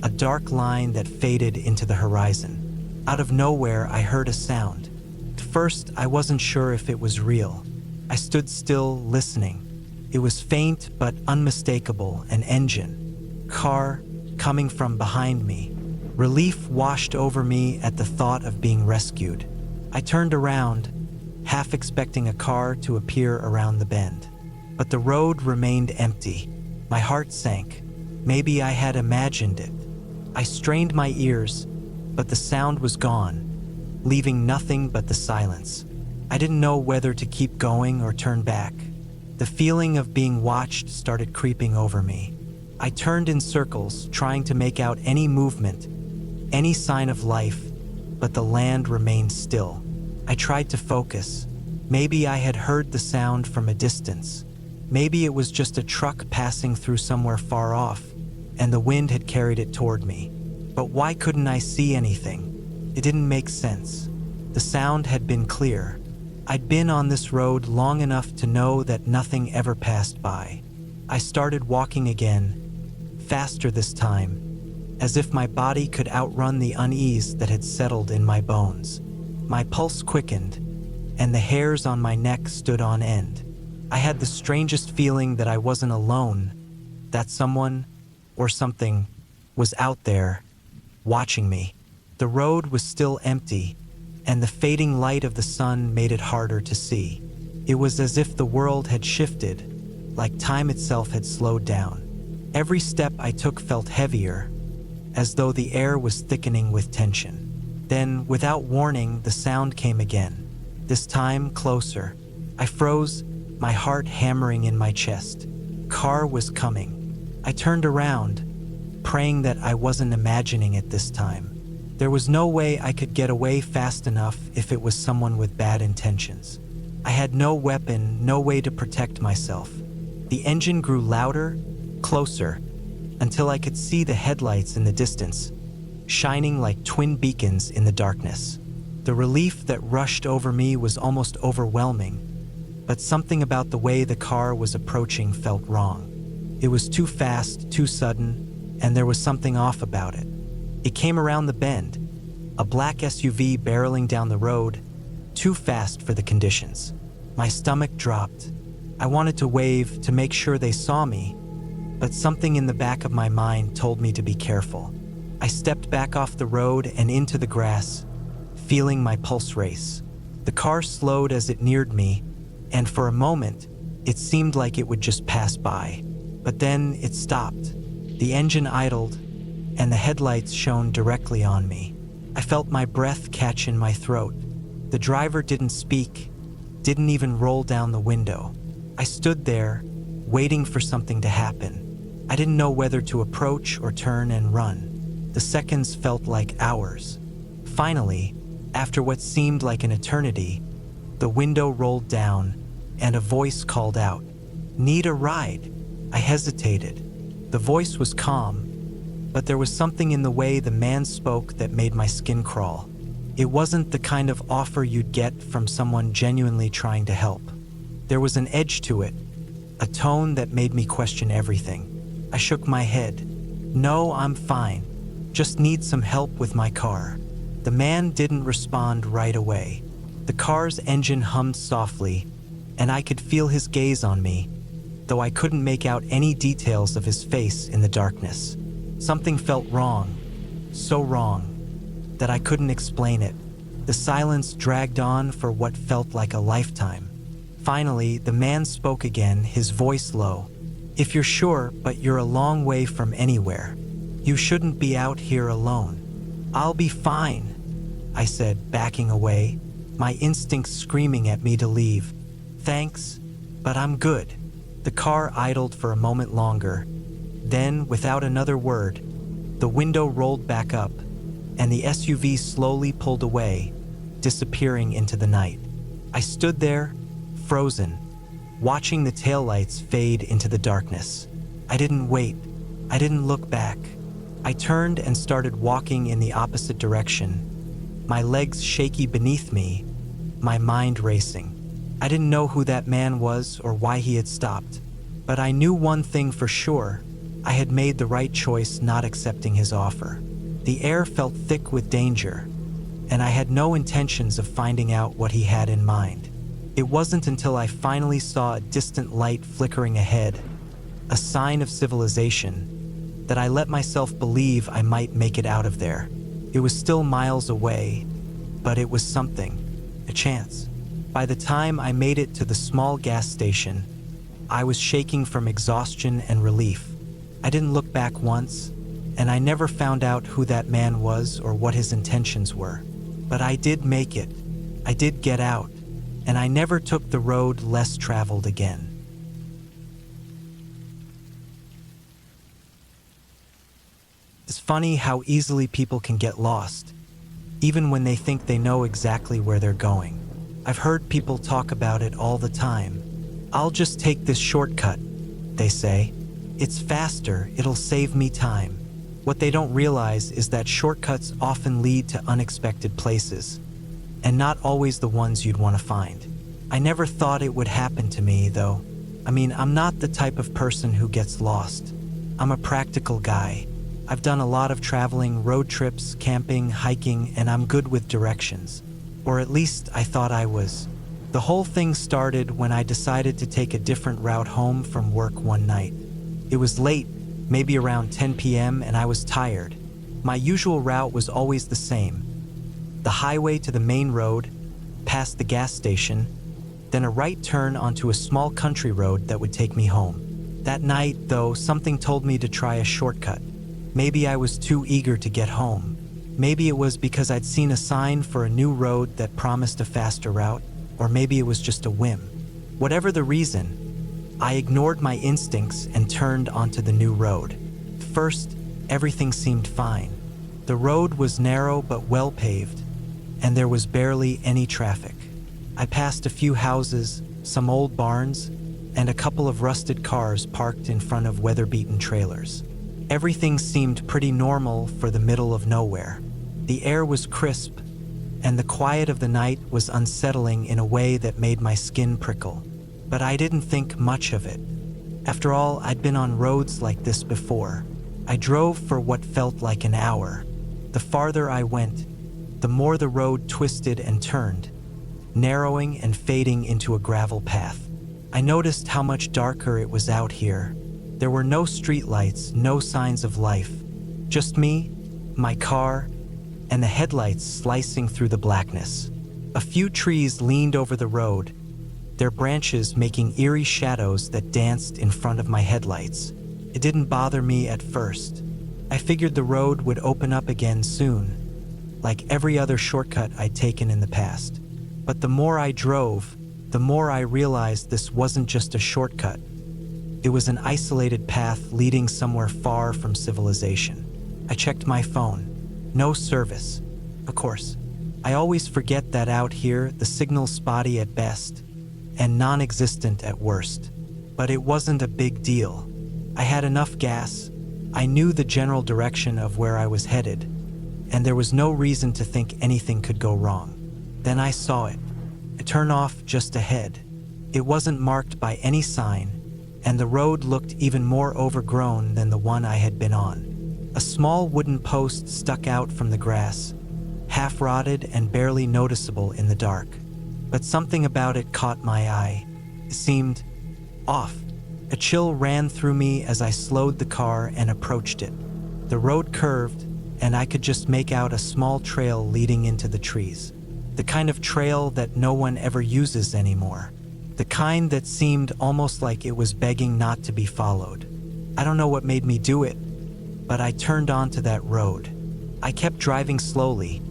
Speaker 1: a dark line that faded into the horizon. Out of nowhere, I heard a sound. At first, I wasn't sure if it was real. I stood still, listening. It was faint but unmistakable, an engine. Car coming from behind me. Relief washed over me at the thought of being rescued. I turned around, half expecting a car to appear around the bend. But the road remained empty. My heart sank. Maybe I had imagined it. I strained my ears, but the sound was gone, leaving nothing but the silence. I didn't know whether to keep going or turn back. The feeling of being watched started creeping over me. I turned in circles, trying to make out any movement, any sign of life, but the land remained still. I tried to focus. Maybe I had heard the sound from a distance. Maybe it was just a truck passing through somewhere far off, and the wind had carried it toward me. But why couldn't I see anything? It didn't make sense. The sound had been clear. I'd been on this road long enough to know that nothing ever passed by. I started walking again, faster this time, as if my body could outrun the unease that had settled in my bones. My pulse quickened, and the hairs on my neck stood on end. I had the strangest feeling that I wasn't alone, that someone, or something, was out there, watching me. The road was still empty, and the fading light of the sun made it harder to see. It was as if the world had shifted, like time itself had slowed down. Every step I took felt heavier, as though the air was thickening with tension. Then, without warning, the sound came again, this time closer. I froze, my heart hammering in my chest. Car was coming. I turned around, praying that I wasn't imagining it this time. There was no way I could get away fast enough if it was someone with bad intentions. I had no weapon, no way to protect myself. The engine grew louder, closer, until I could see the headlights in the distance, shining like twin beacons in the darkness. The relief that rushed over me was almost overwhelming, but something about the way the car was approaching felt wrong. It was too fast, too sudden, and there was something off about it. It came around the bend, a black SUV barreling down the road, too fast for the conditions. My stomach dropped. I wanted to wave to make sure they saw me, but something in the back of my mind told me to be careful. I stepped back off the road and into the grass, feeling my pulse race. The car slowed as it neared me, and for a moment, it seemed like it would just pass by. But then it stopped. The engine idled, and the headlights shone directly on me. I felt my breath catch in my throat. The driver didn't speak, didn't even roll down the window. I stood there, waiting for something to happen. I didn't know whether to approach or turn and run. The seconds felt like hours. Finally, after what seemed like an eternity, the window rolled down, and a voice called out, "Need a ride?" I hesitated. The voice was calm, but there was something in the way the man spoke that made my skin crawl. It wasn't the kind of offer you'd get from someone genuinely trying to help. There was an edge to it, a tone that made me question everything. I shook my head. "No, I'm fine. Just need some help with my car." The man didn't respond right away. The car's engine hummed softly, and I could feel his gaze on me, though I couldn't make out any details of his face in the darkness. Something felt wrong, so wrong, that I couldn't explain it. The silence dragged on for what felt like a lifetime. Finally, the man spoke again, his voice low. "If you're sure, but you're a long way from anywhere. You shouldn't be out here alone." "I'll be fine," I said, backing away, my instincts screaming at me to leave. "Thanks, but I'm good." The car idled for a moment longer. Then, without another word, the window rolled back up, and the SUV slowly pulled away, disappearing into the night. I stood there, frozen, watching the taillights fade into the darkness. I didn't wait. I didn't look back. I turned and started walking in the opposite direction, my legs shaky beneath me, my mind racing. I didn't know who that man was or why he had stopped, but I knew one thing for sure. I had made the right choice not accepting his offer. The air felt thick with danger, and I had no intentions of finding out what he had in mind. It wasn't until I finally saw a distant light flickering ahead, a sign of civilization, that I let myself believe I might make it out of there. It was still miles away, but it was something, a chance. By the time I made it to the small gas station, I was shaking from exhaustion and relief. I didn't look back once, and I never found out who that man was or what his intentions were. But I did make it. I did get out, and I never took the road less traveled again. It's funny how easily people can get lost, even when they think they know exactly where they're going. I've heard people talk about it all the time. "I'll just take this shortcut," they say. "It's faster, it'll save me time." What they don't realize is that shortcuts often lead to unexpected places, and not always the ones you'd want to find. I never thought it would happen to me, though. I mean, I'm not the type of person who gets lost. I'm a practical guy. I've done a lot of traveling, road trips, camping, hiking, and I'm good with directions. Or at least I thought I was. The whole thing started when I decided to take a different route home from work one night. It was late, maybe around 10 p.m., and I was tired. My usual route was always the same: the highway to the main road, past the gas station, then a right turn onto a small country road that would take me home. That night, though, something told me to try a shortcut. Maybe I was too eager to get home. Maybe it was because I'd seen a sign for a new road that promised a faster route, or maybe it was just a whim. Whatever the reason, I ignored my instincts and turned onto the new road. First, everything seemed fine. The road was narrow but well paved, and there was barely any traffic. I passed a few houses, some old barns, and a couple of rusted cars parked in front of weather-beaten trailers. Everything seemed pretty normal for the middle of nowhere. The air was crisp, and the quiet of the night was unsettling in a way that made my skin prickle. But I didn't think much of it. After all, I'd been on roads like this before. I drove for what felt like an hour. The farther I went, the more the road twisted and turned, narrowing and fading into a gravel path. I noticed how much darker it was out here. There were no streetlights, no signs of life. Just me, my car, and the headlights slicing through the blackness. A few trees leaned over the road, their branches making eerie shadows that danced in front of my headlights. It didn't bother me at first. I figured the road would open up again soon, like every other shortcut I'd taken in the past. But the more I drove, the more I realized this wasn't just a shortcut. It was an isolated path leading somewhere far from civilization. I checked my phone. No service. Of course, I always forget that out here the signal's spotty at best and non-existent at worst. But it wasn't a big deal. I had enough gas. I knew the general direction of where I was headed, and there was no reason to think anything could go wrong. Then I saw it. A turn-off just ahead. It wasn't marked by any sign, and the road looked even more overgrown than the one I had been on. A small wooden post stuck out from the grass, half-rotted and barely noticeable in the dark. But something about it caught my eye. It seemed off. A chill ran through me as I slowed the car and approached it. The road curved, and I could just make out a small trail leading into the trees. The kind of trail that no one ever uses anymore. The kind that seemed almost like it was begging not to be followed. I don't know what made me do it, but I turned onto that road. I kept driving slowly,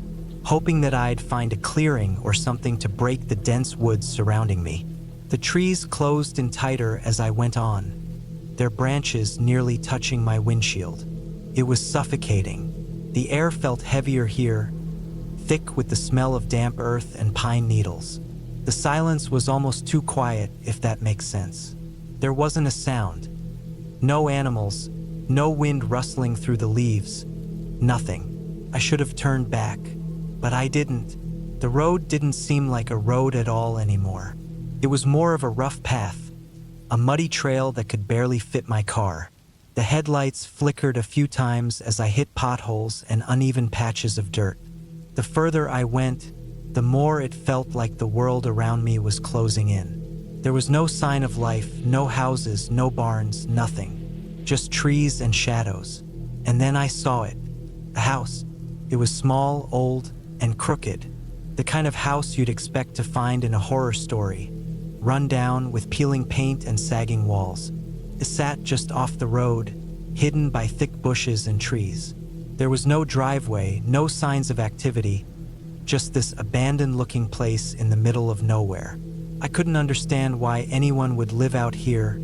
Speaker 1: hoping that I'd find a clearing or something to break the dense woods surrounding me. The trees closed in tighter as I went on, their branches nearly touching my windshield. It was suffocating. The air felt heavier here, thick with the smell of damp earth and pine needles. The silence was almost too quiet, if that makes sense. There wasn't a sound. No animals, no wind rustling through the leaves. Nothing. I should have turned back, but I didn't. The road didn't seem like a road at all anymore. It was more of a rough path, a muddy trail that could barely fit my car. The headlights flickered a few times as I hit potholes and uneven patches of dirt. The further I went, the more it felt like the world around me was closing in. There was no sign of life, no houses, no barns, nothing. Just trees and shadows. And then I saw it. A house. It was small, old, and crooked. The kind of house you'd expect to find in a horror story. Run down with peeling paint and sagging walls. It sat just off the road, hidden by thick bushes and trees. There was no driveway, no signs of activity, just this abandoned-looking place in the middle of nowhere. I couldn't understand why anyone would live out here,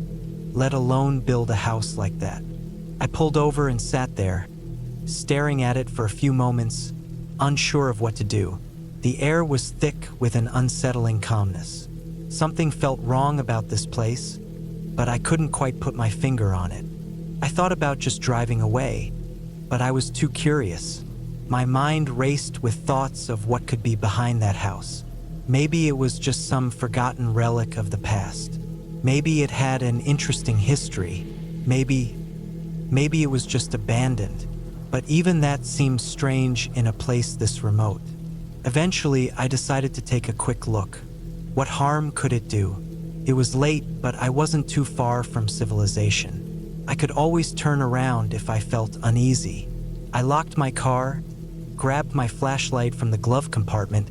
Speaker 1: let alone build a house like that. I pulled over and sat there, staring at it for a few moments, unsure of what to do. The air was thick with an unsettling calmness. Something felt wrong about this place, but I couldn't quite put my finger on it. I thought about just driving away, but I was too curious. My mind raced with thoughts of what could be behind that house. Maybe it was just some forgotten relic of the past. Maybe it had an interesting history. Maybe it was just abandoned. But even that seemed strange in a place this remote. Eventually, I decided to take a quick look. What harm could it do? It was late, but I wasn't too far from civilization. I could always turn around if I felt uneasy. I locked my car, grabbed my flashlight from the glove compartment,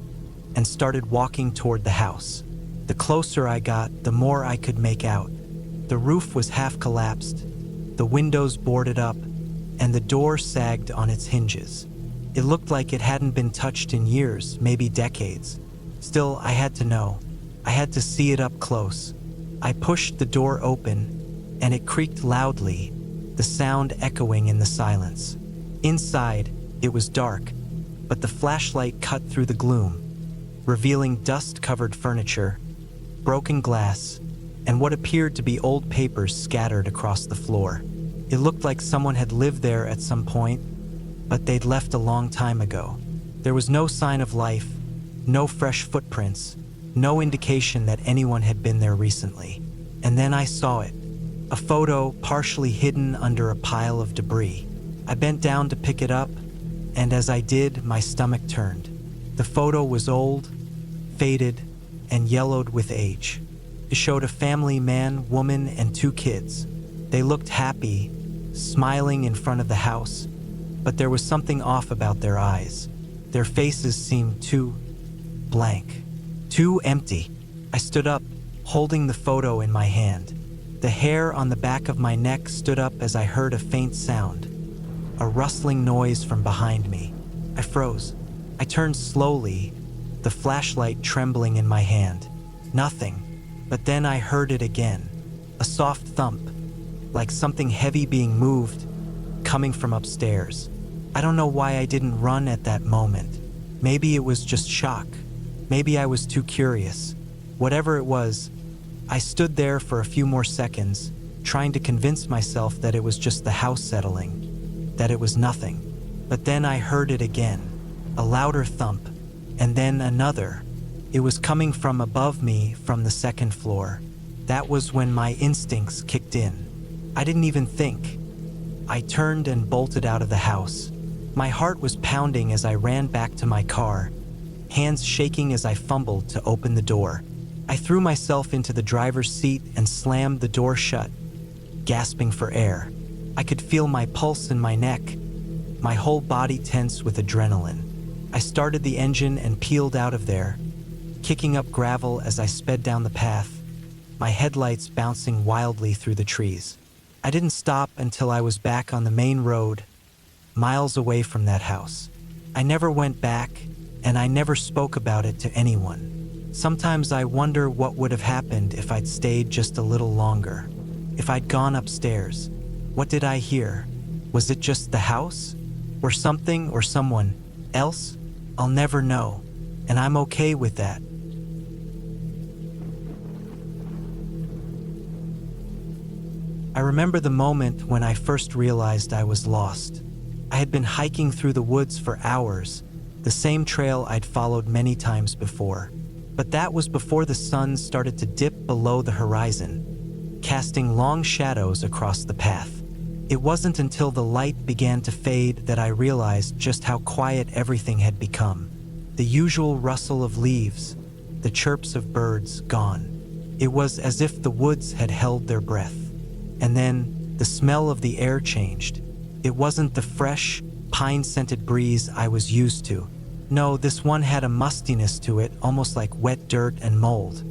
Speaker 1: and started walking toward the house. The closer I got, the more I could make out. The roof was half collapsed, the windows boarded up, and the door sagged on its hinges. It looked like it hadn't been touched in years, maybe decades. Still, I had to know. I had to see it up close. I pushed the door open, and it creaked loudly, the sound echoing in the silence. Inside, it was dark, but the flashlight cut through the gloom, revealing dust-covered furniture, broken glass, and what appeared to be old papers scattered across the floor. It looked like someone had lived there at some point, but they'd left a long time ago. There was no sign of life, no fresh footprints, no indication that anyone had been there recently. And then I saw it, a photo partially hidden under a pile of debris. I bent down to pick it up, and as I did, my stomach turned. The photo was old, faded, and yellowed with age. It showed a family, man, woman, and 2 kids. They looked happy, smiling in front of the house, but there was something off about their eyes. Their faces seemed too blank, too empty. I stood up, holding the photo in my hand. The hair on the back of my neck stood up as I heard a faint sound, a rustling noise from behind me. I froze. I turned slowly, the flashlight trembling in my hand. Nothing. But then I heard it again, a soft thump, like something heavy being moved, coming from upstairs. I don't know why I didn't run at that moment. Maybe it was just shock. Maybe I was too curious. Whatever it was, I stood there for a few more seconds, trying to convince myself that it was just the house settling, that it was nothing. But then I heard it again, a louder thump, and then another. It was coming from above me from the 2nd floor. That was when my instincts kicked in. I didn't even think. I turned and bolted out of the house. My heart was pounding as I ran back to my car, hands shaking as I fumbled to open the door. I threw myself into the driver's seat and slammed the door shut, gasping for air. I could feel my pulse in my neck, my whole body tense with adrenaline. I started the engine and peeled out of there, kicking up gravel as I sped down the path, my headlights bouncing wildly through the trees. I didn't stop until I was back on the main road, miles away from that house. I never went back, and I never spoke about it to anyone. Sometimes I wonder what would have happened if I'd stayed just a little longer. If I'd gone upstairs. What did I hear? Was it just the house? Or something or someone else? I'll never know, and I'm okay with that. I remember the moment when I first realized I was lost. I had been hiking through the woods for hours, the same trail I'd followed many times before. But that was before the sun started to dip below the horizon, casting long shadows across the path. It wasn't until the light began to fade that I realized just how quiet everything had become. The usual rustle of leaves, the chirps of birds, gone. It was as if the woods had held their breath. And then the smell of the air changed. It wasn't the fresh, pine-scented breeze I was used to. No, this one had a mustiness to it, almost like wet dirt and mold.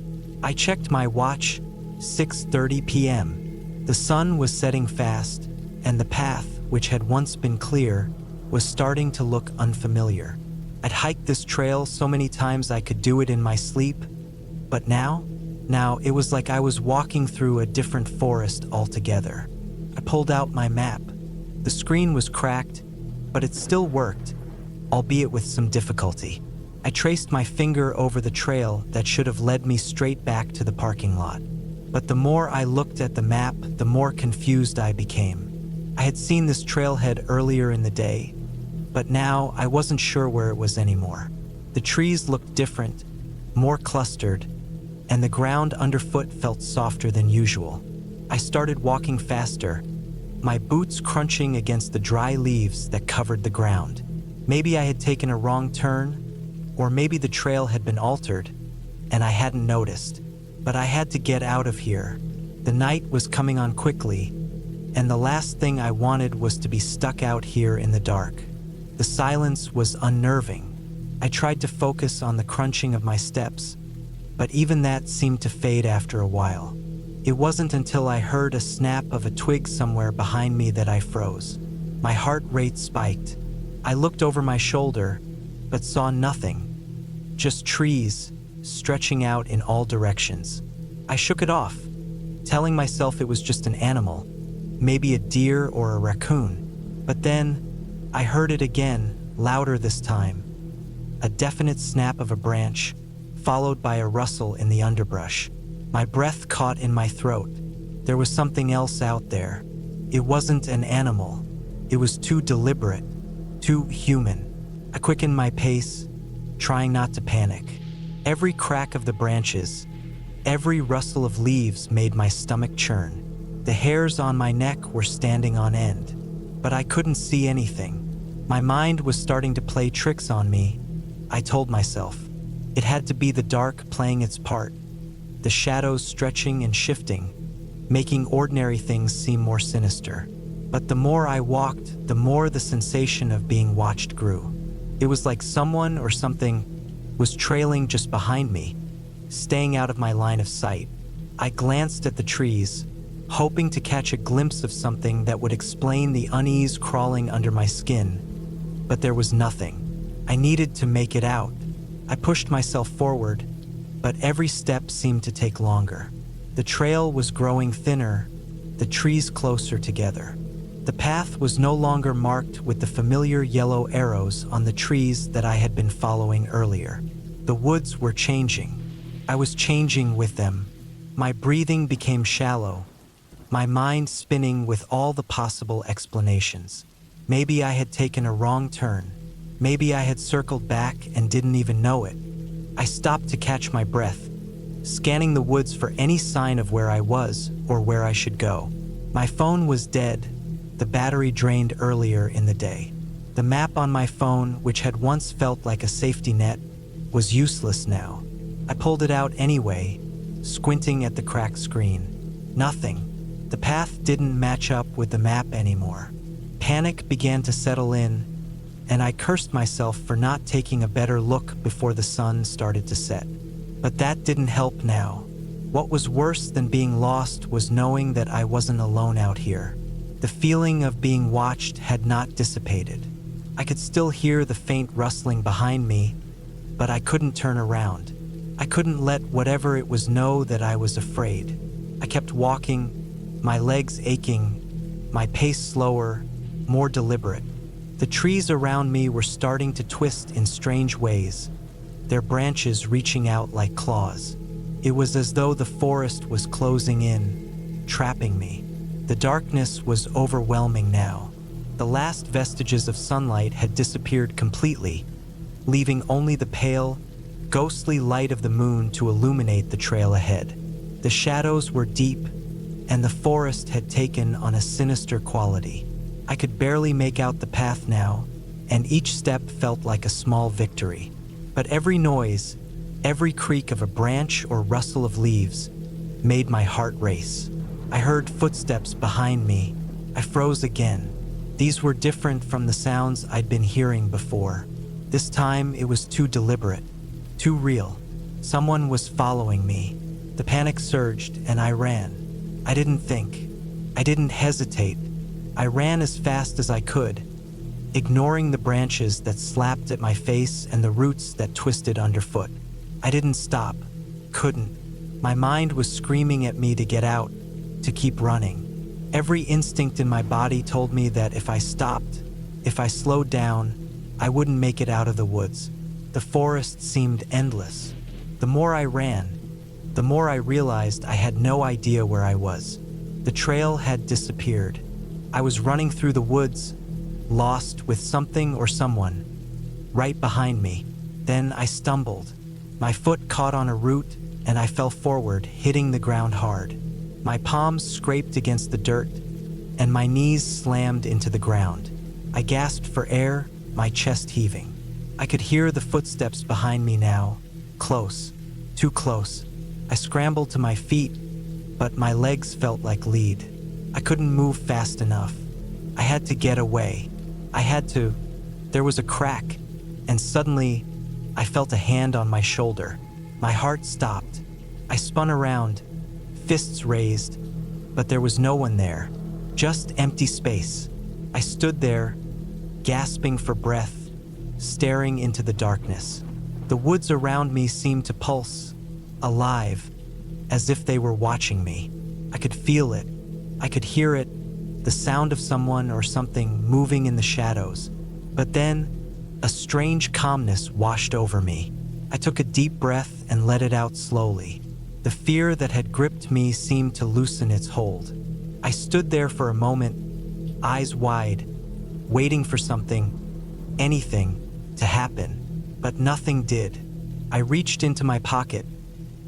Speaker 1: I checked my watch, 6:30 p.m. The sun was setting fast, and the path, which had once been clear, was starting to look unfamiliar. I'd hiked this trail so many times I could do it in my sleep, but now it was like I was walking through a different forest altogether. I pulled out my map. The screen was cracked, but it still worked, albeit with some difficulty. I traced my finger over the trail that should have led me straight back to the parking lot. But the more I looked at the map, the more confused I became. I had seen this trailhead earlier in the day, but now I wasn't sure where it was anymore. The trees looked different, more clustered, and the ground underfoot felt softer than usual. I started walking faster, my boots crunching against the dry leaves that covered the ground. Maybe I had taken a wrong turn, or maybe the trail had been altered, and I hadn't noticed. But I had to get out of here. The night was coming on quickly, and the last thing I wanted was to be stuck out here in the dark. The silence was unnerving. I tried to focus on the crunching of my steps, but even that seemed to fade after a while. It wasn't until I heard a snap of a twig somewhere behind me that I froze. My heart rate spiked. I looked over my shoulder, but saw nothing. Just trees, stretching out in all directions. I shook it off, telling myself it was just an animal, maybe a deer or a raccoon. But then, I heard it again, louder this time. A definite snap of a branch, followed by a rustle in the underbrush. My breath caught in my throat. There was something else out there. It wasn't an animal. It was too deliberate, too human. I quickened my pace, trying not to panic. Every crack of the branches, every rustle of leaves made my stomach churn. The hairs on my neck were standing on end, but I couldn't see anything. My mind was starting to play tricks on me. I told myself. It had to be the dark playing its part, the shadows stretching and shifting, making ordinary things seem more sinister. But the more I walked, the more the sensation of being watched grew. It was like someone or something was trailing just behind me, staying out of my line of sight. I glanced at the trees, hoping to catch a glimpse of something that would explain the unease crawling under my skin, but there was nothing. I needed to make it out. I pushed myself forward, but every step seemed to take longer. The trail was growing thinner, the trees closer together. The path was no longer marked with the familiar yellow arrows on the trees that I had been following earlier. The woods were changing. I was changing with them. My breathing became shallow, my mind spinning with all the possible explanations. Maybe I had taken a wrong turn. Maybe I had circled back and didn't even know it. I stopped to catch my breath, scanning the woods for any sign of where I was or where I should go. My phone was dead, the battery drained earlier in the day. The map on my phone, which had once felt like a safety net, was useless now. I pulled it out anyway, squinting at the cracked screen. Nothing. The path didn't match up with the map anymore. Panic began to settle in, and I cursed myself for not taking a better look before the sun started to set. But that didn't help now. What was worse than being lost was knowing that I wasn't alone out here. The feeling of being watched had not dissipated. I could still hear the faint rustling behind me, but I couldn't turn around. I couldn't let whatever it was know that I was afraid. I kept walking, my legs aching, my pace slower, more deliberate. The trees around me were starting to twist in strange ways, their branches reaching out like claws. It was as though the forest was closing in, trapping me. The darkness was overwhelming now. The last vestiges of sunlight had disappeared completely, leaving only the pale, ghostly light of the moon to illuminate the trail ahead. The shadows were deep, and the forest had taken on a sinister quality. I could barely make out the path now, and each step felt like a small victory. But every noise, every creak of a branch or rustle of leaves, made my heart race. I heard footsteps behind me. I froze again. These were different from the sounds I'd been hearing before. This time it was too deliberate, too real. Someone was following me. The panic surged and I ran. I didn't think. I didn't hesitate. I ran as fast as I could, ignoring the branches that slapped at my face and the roots that twisted underfoot. I didn't stop. Couldn't. My mind was screaming at me to get out, to keep running. Every instinct in my body told me that if I stopped, if I slowed down, I wouldn't make it out of the woods. The forest seemed endless. The more I ran, the more I realized I had no idea where I was. The trail had disappeared. I was running through the woods, lost with something or someone, right behind me. Then I stumbled. My foot caught on a root and I fell forward, hitting the ground hard. My palms scraped against the dirt and my knees slammed into the ground. I gasped for air, my chest heaving. I could hear the footsteps behind me now, close, too close. I scrambled to my feet, but my legs felt like lead. I couldn't move fast enough. I had to get away. There was a crack, and suddenly, I felt a hand on my shoulder. My heart stopped. I spun around, fists raised, but there was no one there, just empty space. I stood there, gasping for breath, staring into the darkness. The woods around me seemed to pulse, alive, as if they were watching me. I could feel it. I could hear it, the sound of someone or something moving in the shadows. But then, a strange calmness washed over me. I took a deep breath and let it out slowly. The fear that had gripped me seemed to loosen its hold. I stood there for a moment, eyes wide, waiting for something, anything, to happen. But nothing did. I reached into my pocket,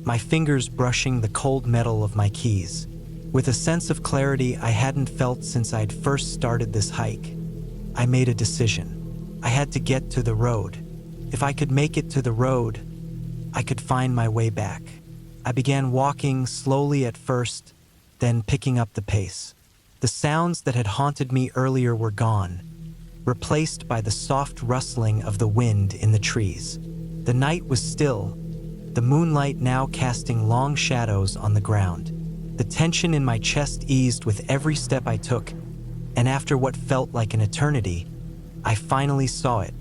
Speaker 1: my fingers brushing the cold metal of my keys. With a sense of clarity I hadn't felt since I'd first started this hike, I made a decision. I had to get to the road. If I could make it to the road, I could find my way back. I began walking slowly at first, then picking up the pace. The sounds that had haunted me earlier were gone, replaced by the soft rustling of the wind in the trees. The night was still, the moonlight now casting long shadows on the ground. The tension in my chest eased with every step I took, and after what felt like an eternity, I finally saw it,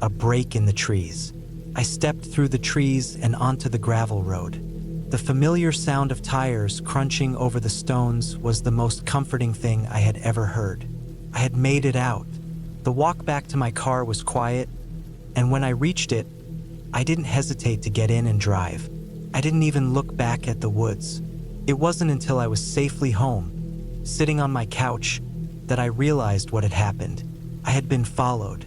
Speaker 1: a break in the trees. I stepped through the trees and onto the gravel road. The familiar sound of tires crunching over the stones was the most comforting thing I had ever heard. I had made it out. The walk back to my car was quiet, and when I reached it, I didn't hesitate to get in and drive. I didn't even look back at the woods. It wasn't until I was safely home, sitting on my couch, that I realized what had happened. I had been followed,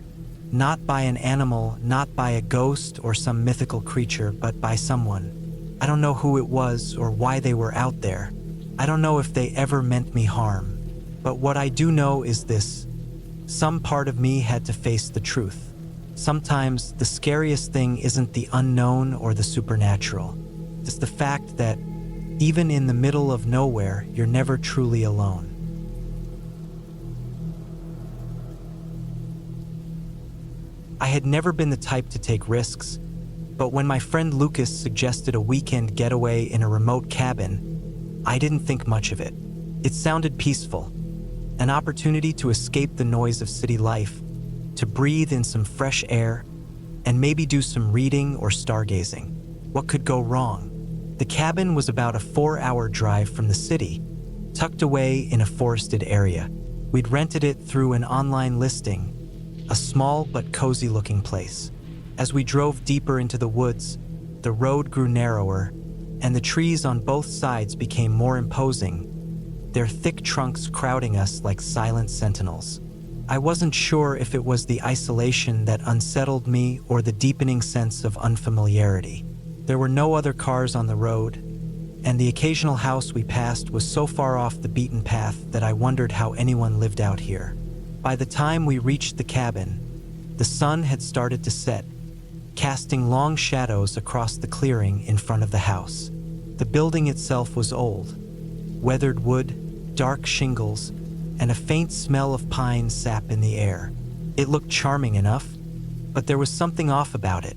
Speaker 1: not by an animal, not by a ghost or some mythical creature, but by someone. I don't know who it was or why they were out there. I don't know if they ever meant me harm. But what I do know is this: some part of me had to face the truth. Sometimes the scariest thing isn't the unknown or the supernatural. It's the fact that even in the middle of nowhere, you're never truly alone. I had never been the type to take risks, but when my friend Lucas suggested a weekend getaway in a remote cabin, I didn't think much of it. It sounded peaceful, an opportunity to escape the noise of city life, to breathe in some fresh air, and maybe do some reading or stargazing. What could go wrong? The cabin was about a 4-hour drive from the city, tucked away in a forested area. We'd rented it through an online listing, a small but cozy-looking place. As we drove deeper into the woods, the road grew narrower, and the trees on both sides became more imposing, their thick trunks crowding us like silent sentinels. I wasn't sure if it was the isolation that unsettled me or the deepening sense of unfamiliarity. There were no other cars on the road, and the occasional house we passed was so far off the beaten path that I wondered how anyone lived out here. By the time we reached the cabin, the sun had started to set, casting long shadows across the clearing in front of the house. The building itself was old, weathered wood, dark shingles, and a faint smell of pine sap in the air. It looked charming enough, but there was something off about it,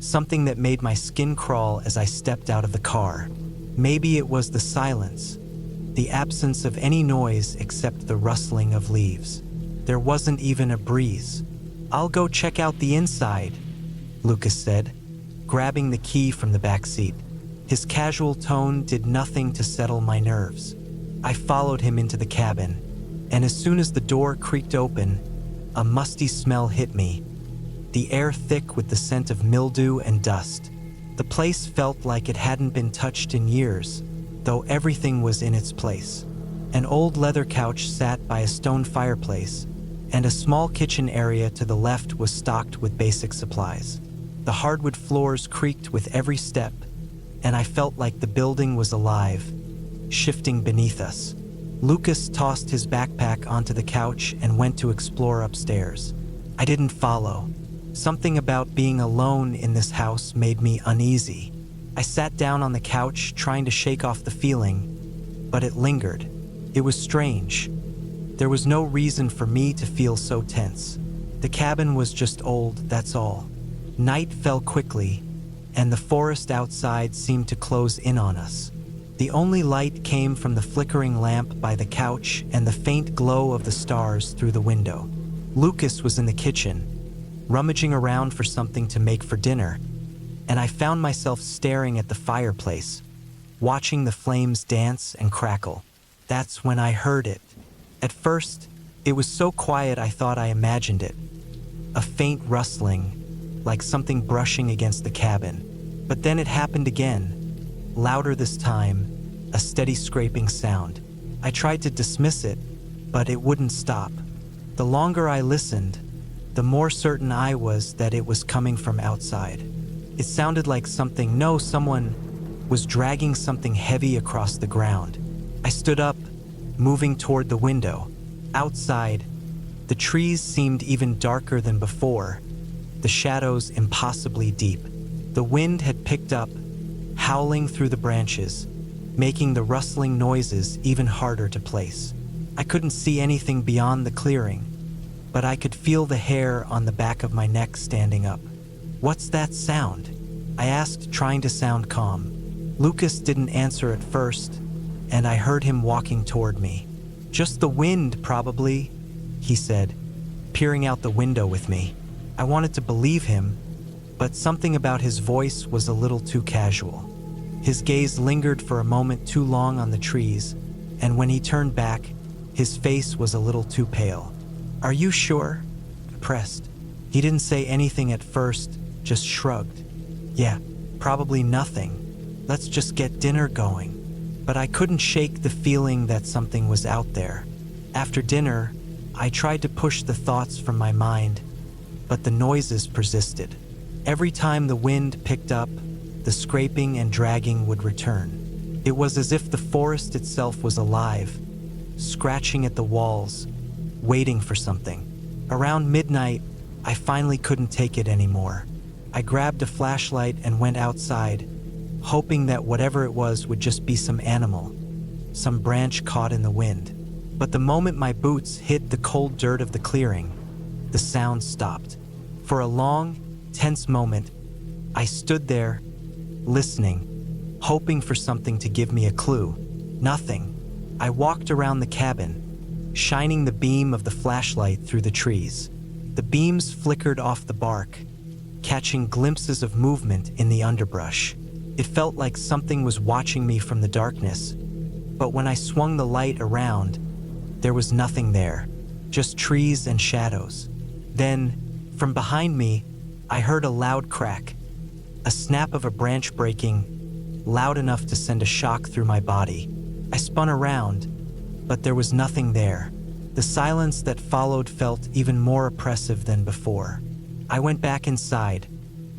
Speaker 1: something that made my skin crawl as I stepped out of the car. Maybe it was the silence, the absence of any noise except the rustling of leaves. There wasn't even a breeze. "I'll go check out the inside," Lucas said, grabbing the key from the back seat. His casual tone did nothing to settle my nerves. I followed him into the cabin, and as soon as the door creaked open, a musty smell hit me, the air thick with the scent of mildew and dust. The place felt like it hadn't been touched in years, though everything was in its place. An old leather couch sat by a stone fireplace, and a small kitchen area to the left was stocked with basic supplies. The hardwood floors creaked with every step, and I felt like the building was alive, shifting beneath us. Lucas tossed his backpack onto the couch and went to explore upstairs. I didn't follow. Something about being alone in this house made me uneasy. I sat down on the couch, trying to shake off the feeling, but it lingered. It was strange. There was no reason for me to feel so tense. The cabin was just old, that's all. Night fell quickly, and the forest outside seemed to close in on us. The only light came from the flickering lamp by the couch and the faint glow of the stars through the window. Lucas was in the kitchen, rummaging around for something to make for dinner, and I found myself staring at the fireplace, watching the flames dance and crackle. That's when I heard it. At first, it was so quiet I thought I imagined it. A faint rustling, like something brushing against the cabin. But then it happened again, louder this time, a steady scraping sound. I tried to dismiss it, but it wouldn't stop. The longer I listened, the more certain I was that it was coming from outside. It sounded like someone was dragging something heavy across the ground. I stood up, moving toward the window. Outside, the trees seemed even darker than before, the shadows impossibly deep. The wind had picked up, howling through the branches, making the rustling noises even harder to place. I couldn't see anything beyond the clearing, but I could feel the hair on the back of my neck standing up. "What's that sound?" I asked, trying to sound calm. Lucas didn't answer at first, and I heard him walking toward me. "Just the wind, probably," he said, peering out the window with me. I wanted to believe him, but something about his voice was a little too casual. His gaze lingered for a moment too long on the trees, and when he turned back, his face was a little too pale. "Are you sure?" I pressed. He didn't say anything at first, just shrugged. "Yeah, probably nothing. Let's just get dinner going." But I couldn't shake the feeling that something was out there. After dinner, I tried to push the thoughts from my mind, but the noises persisted. Every time the wind picked up, the scraping and dragging would return. It was as if the forest itself was alive, scratching at the walls, waiting for something. Around midnight, I finally couldn't take it anymore. I grabbed a flashlight and went outside, hoping that whatever it was would just be some animal, some branch caught in the wind. But the moment my boots hit the cold dirt of the clearing, the sound stopped. For a long, tense moment, I stood there, listening, hoping for something to give me a clue. Nothing. I walked around the cabin, shining the beam of the flashlight through the trees. The beams flickered off the bark, catching glimpses of movement in the underbrush. It felt like something was watching me from the darkness, but when I swung the light around, there was nothing there, just trees and shadows. Then, from behind me, I heard a loud crack, a snap of a branch breaking, loud enough to send a shock through my body. I spun around, but there was nothing there. The silence that followed felt even more oppressive than before. I went back inside,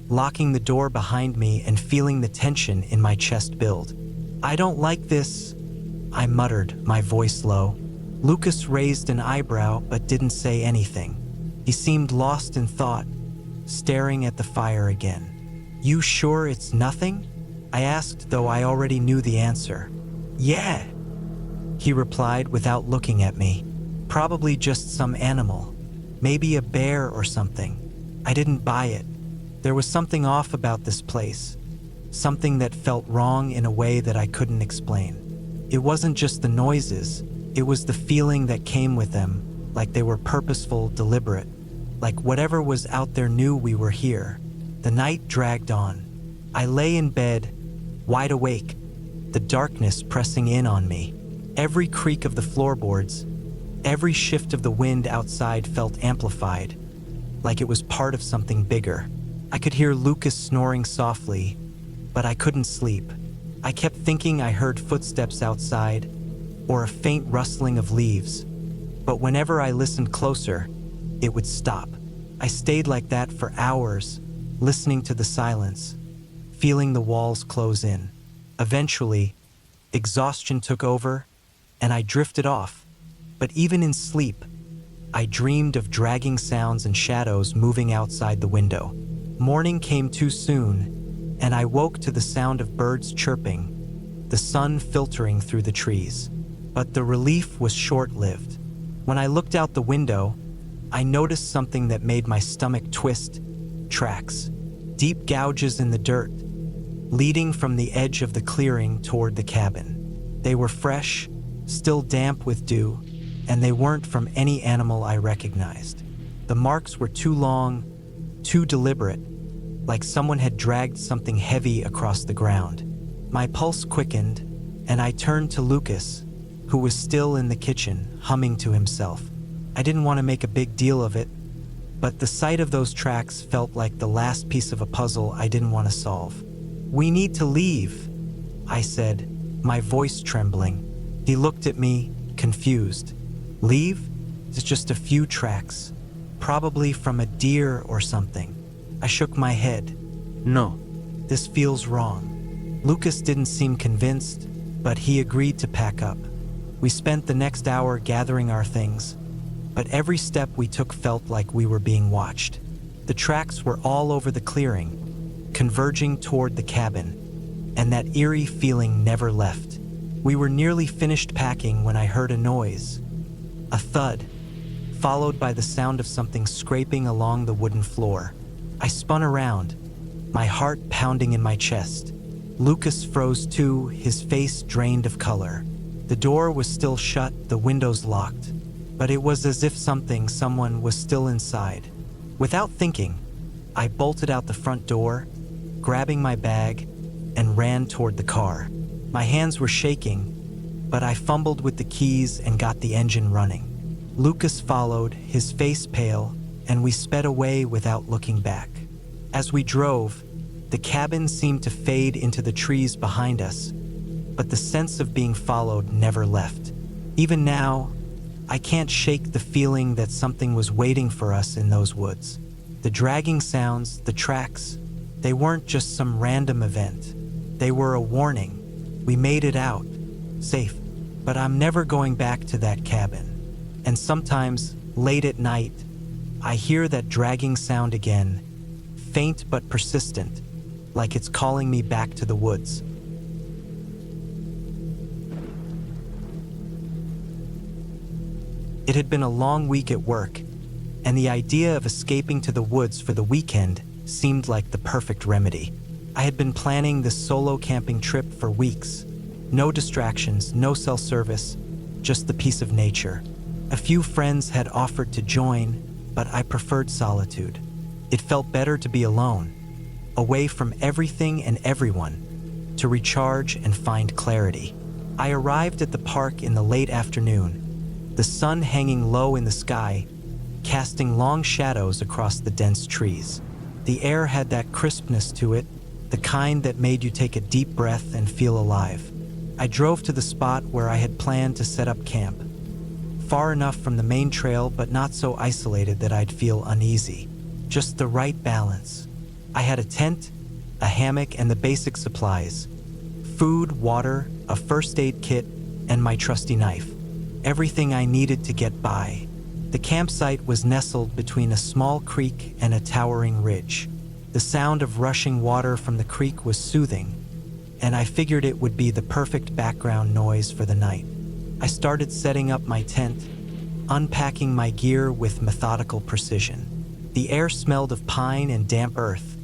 Speaker 1: locking the door behind me and feeling the tension in my chest build. "I don't like this," I muttered, my voice low. Lucas raised an eyebrow but didn't say anything. He seemed lost in thought, staring at the fire again. "You sure it's nothing?" I asked, though I already knew the answer. "Yeah," he replied without looking at me. "Probably just some animal. Maybe a bear or something." I didn't buy it. There was something off about this place, something that felt wrong in a way that I couldn't explain. It wasn't just the noises, it was the feeling that came with them, like they were purposeful, deliberate, like whatever was out there knew we were here. The night dragged on. I lay in bed, wide awake, the darkness pressing in on me. Every creak of the floorboards, every shift of the wind outside felt amplified, like it was part of something bigger. I could hear Lucas snoring softly, but I couldn't sleep. I kept thinking I heard footsteps outside, or a faint rustling of leaves, but whenever I listened closer, it would stop. I stayed like that for hours, listening to the silence, feeling the walls close in. Eventually, exhaustion took over, and I drifted off. But even in sleep, I dreamed of dragging sounds and shadows moving outside the window. Morning came too soon, and I woke to the sound of birds chirping, the sun filtering through the trees. But the relief was short-lived. When I looked out the window, I noticed something that made my stomach twist. Tracks. Deep gouges in the dirt, leading from the edge of the clearing toward the cabin. They were fresh, still damp with dew, and they weren't from any animal I recognized. The marks were too long, too deliberate, like someone had dragged something heavy across the ground. My pulse quickened, and I turned to Lucas, who was still in the kitchen, humming to himself. I didn't want to make a big deal of it, but the sight of those tracks felt like the last piece of a puzzle I didn't want to solve. "We need to leave," I said, my voice trembling. He looked at me, confused. "Leave? It's just a few tracks, probably from a deer or something." I shook my head. "No, this feels wrong." Lucas didn't seem convinced, but he agreed to pack up. We spent the next hour gathering our things, but every step we took felt like we were being watched. The tracks were all over the clearing, converging toward the cabin, and that eerie feeling never left. We were nearly finished packing when I heard a noise. A thud, followed by the sound of something scraping along the wooden floor. I spun around, my heart pounding in my chest. Lucas froze too, his face drained of color. The door was still shut, the windows locked, but it was as if someone was still inside. Without thinking, I bolted out the front door, grabbing my bag, and ran toward the car. My hands were shaking, but I fumbled with the keys and got the engine running. Lucas followed, his face pale, and we sped away without looking back. As we drove, the cabin seemed to fade into the trees behind us, but the sense of being followed never left. Even now, I can't shake the feeling that something was waiting for us in those woods. The dragging sounds, the tracks, they weren't just some random event. They were a warning. We made it out, safe, but I'm never going back to that cabin. And sometimes, late at night, I hear that dragging sound again, faint but persistent, like it's calling me back to the woods. It had been a long week at work, and the idea of escaping to the woods for the weekend seemed like the perfect remedy. I had been planning this solo camping trip for weeks. No distractions, no cell service, just the peace of nature. A few friends had offered to join, but I preferred solitude. It felt better to be alone, away from everything and everyone, to recharge and find clarity. I arrived at the park in the late afternoon, the sun hanging low in the sky, casting long shadows across the dense trees. The air had that crispness to it, the kind that made you take a deep breath and feel alive. I drove to the spot where I had planned to set up camp, far enough from the main trail but not so isolated that I'd feel uneasy. Just the right balance. I had a tent, a hammock, and the basic supplies: food, water, a first aid kit, and my trusty knife. Everything I needed to get by. The campsite was nestled between a small creek and a towering ridge. The sound of rushing water from the creek was soothing, and I figured it would be the perfect background noise for the night. I started setting up my tent, unpacking my gear with methodical precision. The air smelled of pine and damp earth,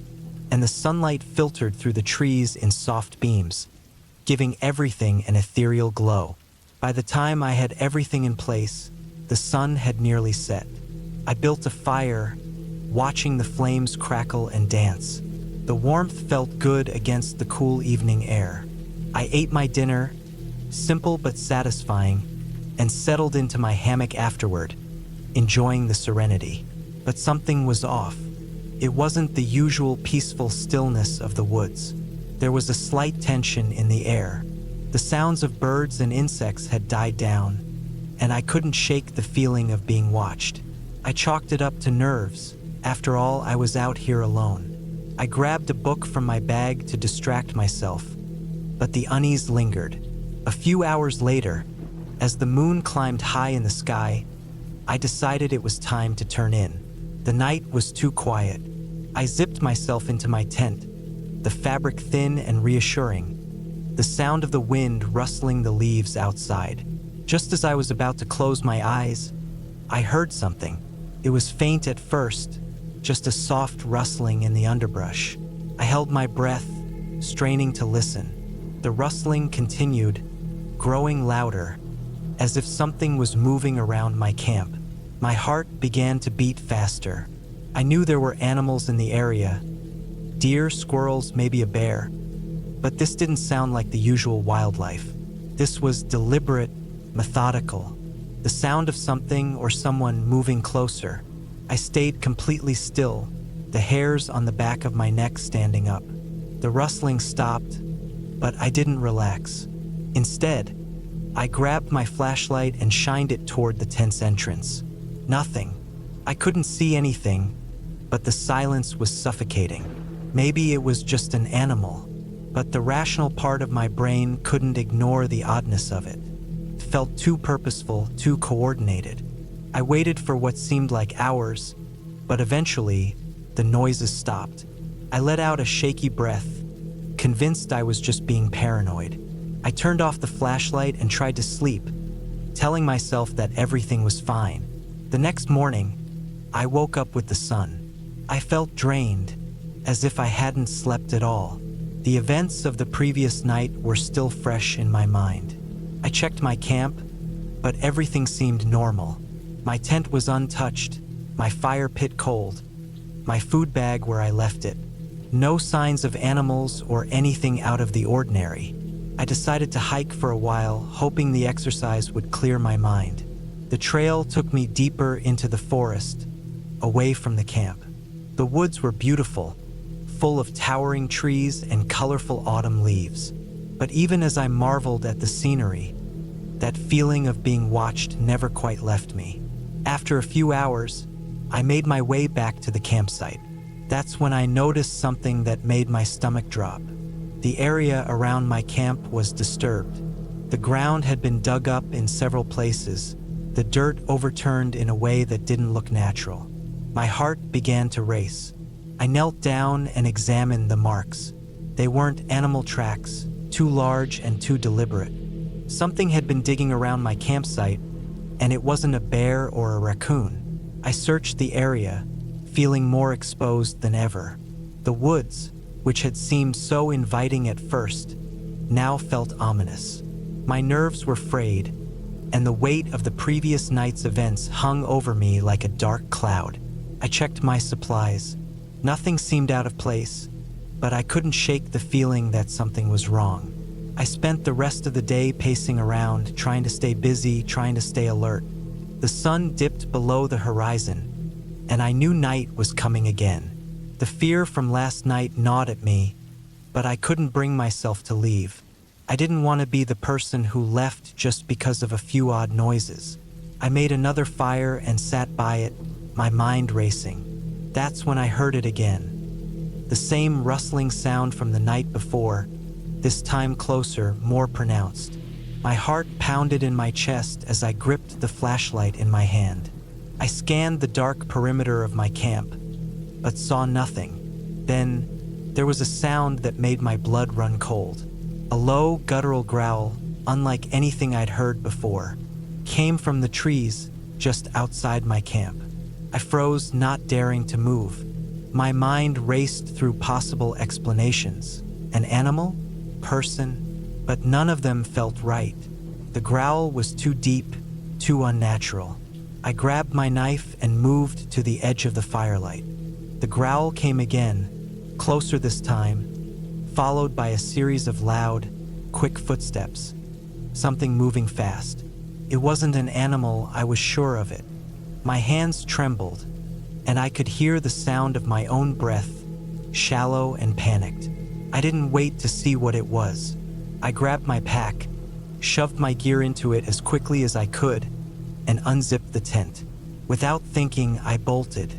Speaker 1: and the sunlight filtered through the trees in soft beams, giving everything an ethereal glow. By the time I had everything in place, the sun had nearly set. I built a fire, watching the flames crackle and dance. The warmth felt good against the cool evening air. I ate my dinner, simple but satisfying, and settled into my hammock afterward, enjoying the serenity. But something was off. It wasn't the usual peaceful stillness of the woods. There was a slight tension in the air. The sounds of birds and insects had died down, and I couldn't shake the feeling of being watched. I chalked it up to nerves. After all, I was out here alone. I grabbed a book from my bag to distract myself, but the unease lingered. A few hours later, as the moon climbed high in the sky, I decided it was time to turn in. The night was too quiet. I zipped myself into my tent, the fabric thin and reassuring, the sound of the wind rustling the leaves outside. Just as I was about to close my eyes, I heard something. It was faint at first, just a soft rustling in the underbrush. I held my breath, straining to listen. The rustling continued, growing louder, as if something was moving around my camp. My heart began to beat faster. I knew there were animals in the area, deer, squirrels, maybe a bear, but this didn't sound like the usual wildlife. This was deliberate, methodical, the sound of something or someone moving closer. I stayed completely still, the hairs on the back of my neck standing up. The rustling stopped, but I didn't relax. Instead, I grabbed my flashlight and shined it toward the tent's entrance. Nothing. I couldn't see anything, but the silence was suffocating. Maybe it was just an animal, but the rational part of my brain couldn't ignore the oddness of it. It felt too purposeful, too coordinated. I waited for what seemed like hours, but eventually, the noises stopped. I let out a shaky breath, convinced I was just being paranoid. I turned off the flashlight and tried to sleep, telling myself that everything was fine. The next morning, I woke up with the sun. I felt drained, as if I hadn't slept at all. The events of the previous night were still fresh in my mind. I checked my camp, but everything seemed normal. My tent was untouched, my fire pit cold, my food bag where I left it. No signs of animals or anything out of the ordinary. I decided to hike for a while, hoping the exercise would clear my mind. The trail took me deeper into the forest, away from the camp. The woods were beautiful, full of towering trees and colorful autumn leaves. But even as I marveled at the scenery, that feeling of being watched never quite left me. After a few hours, I made my way back to the campsite. That's when I noticed something that made my stomach drop. The area around my camp was disturbed. The ground had been dug up in several places, the dirt overturned in a way that didn't look natural. My heart began to race. I knelt down and examined the marks. They weren't animal tracks, too large and too deliberate. Something had been digging around my campsite, and it wasn't a bear or a raccoon. I searched the area, feeling more exposed than ever. The woods, which had seemed so inviting at first, now felt ominous. My nerves were frayed, and the weight of the previous night's events hung over me like a dark cloud. I checked my supplies. Nothing seemed out of place, but I couldn't shake the feeling that something was wrong. I spent the rest of the day pacing around, trying to stay busy, trying to stay alert. The sun dipped below the horizon, and I knew night was coming again. The fear from last night gnawed at me, but I couldn't bring myself to leave. I didn't want to be the person who left just because of a few odd noises. I made another fire and sat by it, my mind racing. That's when I heard it again. The same rustling sound from the night before, this time closer, more pronounced. My heart pounded in my chest as I gripped the flashlight in my hand. I scanned the dark perimeter of my camp, but saw nothing. Then, there was a sound that made my blood run cold. A low, guttural growl, unlike anything I'd heard before, came from the trees just outside my camp. I froze, not daring to move. My mind raced through possible explanations. An animal? Person? But none of them felt right. The growl was too deep, too unnatural. I grabbed my knife and moved to the edge of the firelight. The growl came again, closer this time, followed by a series of loud, quick footsteps. Something moving fast. It wasn't an animal, I was sure of it. My hands trembled, and I could hear the sound of my own breath, shallow and panicked. I didn't wait to see what it was. I grabbed my pack, shoved my gear into it as quickly as I could, and unzipped the tent. Without thinking, I bolted.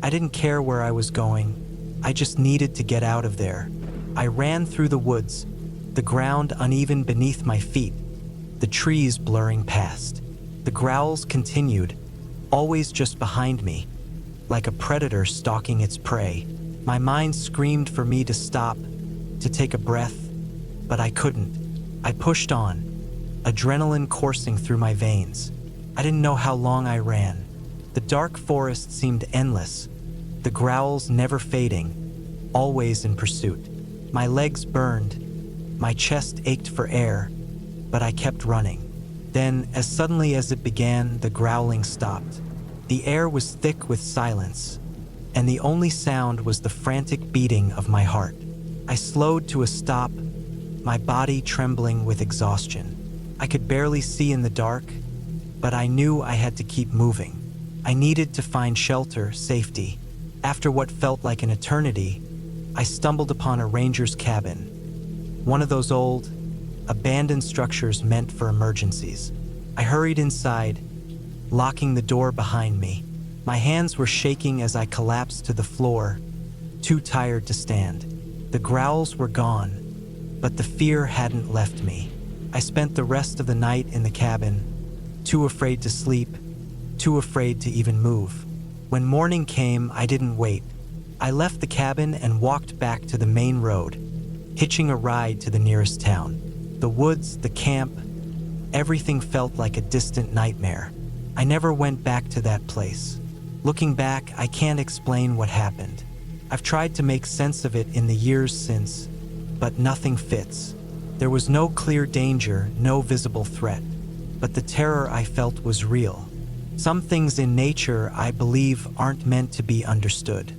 Speaker 1: I didn't care where I was going. I just needed to get out of there. I ran through the woods, the ground uneven beneath my feet, the trees blurring past. The growls continued, always just behind me, like a predator stalking its prey. My mind screamed for me to stop, to take a breath, but I couldn't. I pushed on, adrenaline coursing through my veins. I didn't know how long I ran. The dark forest seemed endless, the growls never fading, always in pursuit. My legs burned, my chest ached for air, but I kept running. Then, as suddenly as it began, the growling stopped. The air was thick with silence, and the only sound was the frantic beating of my heart. I slowed to a stop, my body trembling with exhaustion. I could barely see in the dark, but I knew I had to keep moving. I needed to find shelter, safety. After what felt like an eternity, I stumbled upon a ranger's cabin. One of those old, abandoned structures meant for emergencies. I hurried inside, locking the door behind me. My hands were shaking as I collapsed to the floor, too tired to stand. The growls were gone, but the fear hadn't left me. I spent the rest of the night in the cabin, too afraid to sleep, too afraid to even move. When morning came, I didn't wait. I left the cabin and walked back to the main road, hitching a ride to the nearest town. The woods, the camp, everything felt like a distant nightmare. I never went back to that place. Looking back, I can't explain what happened. I've tried to make sense of it in the years since, but nothing fits. There was no clear danger, no visible threat, but the terror I felt was real. Some things in nature, I believe, aren't meant to be understood.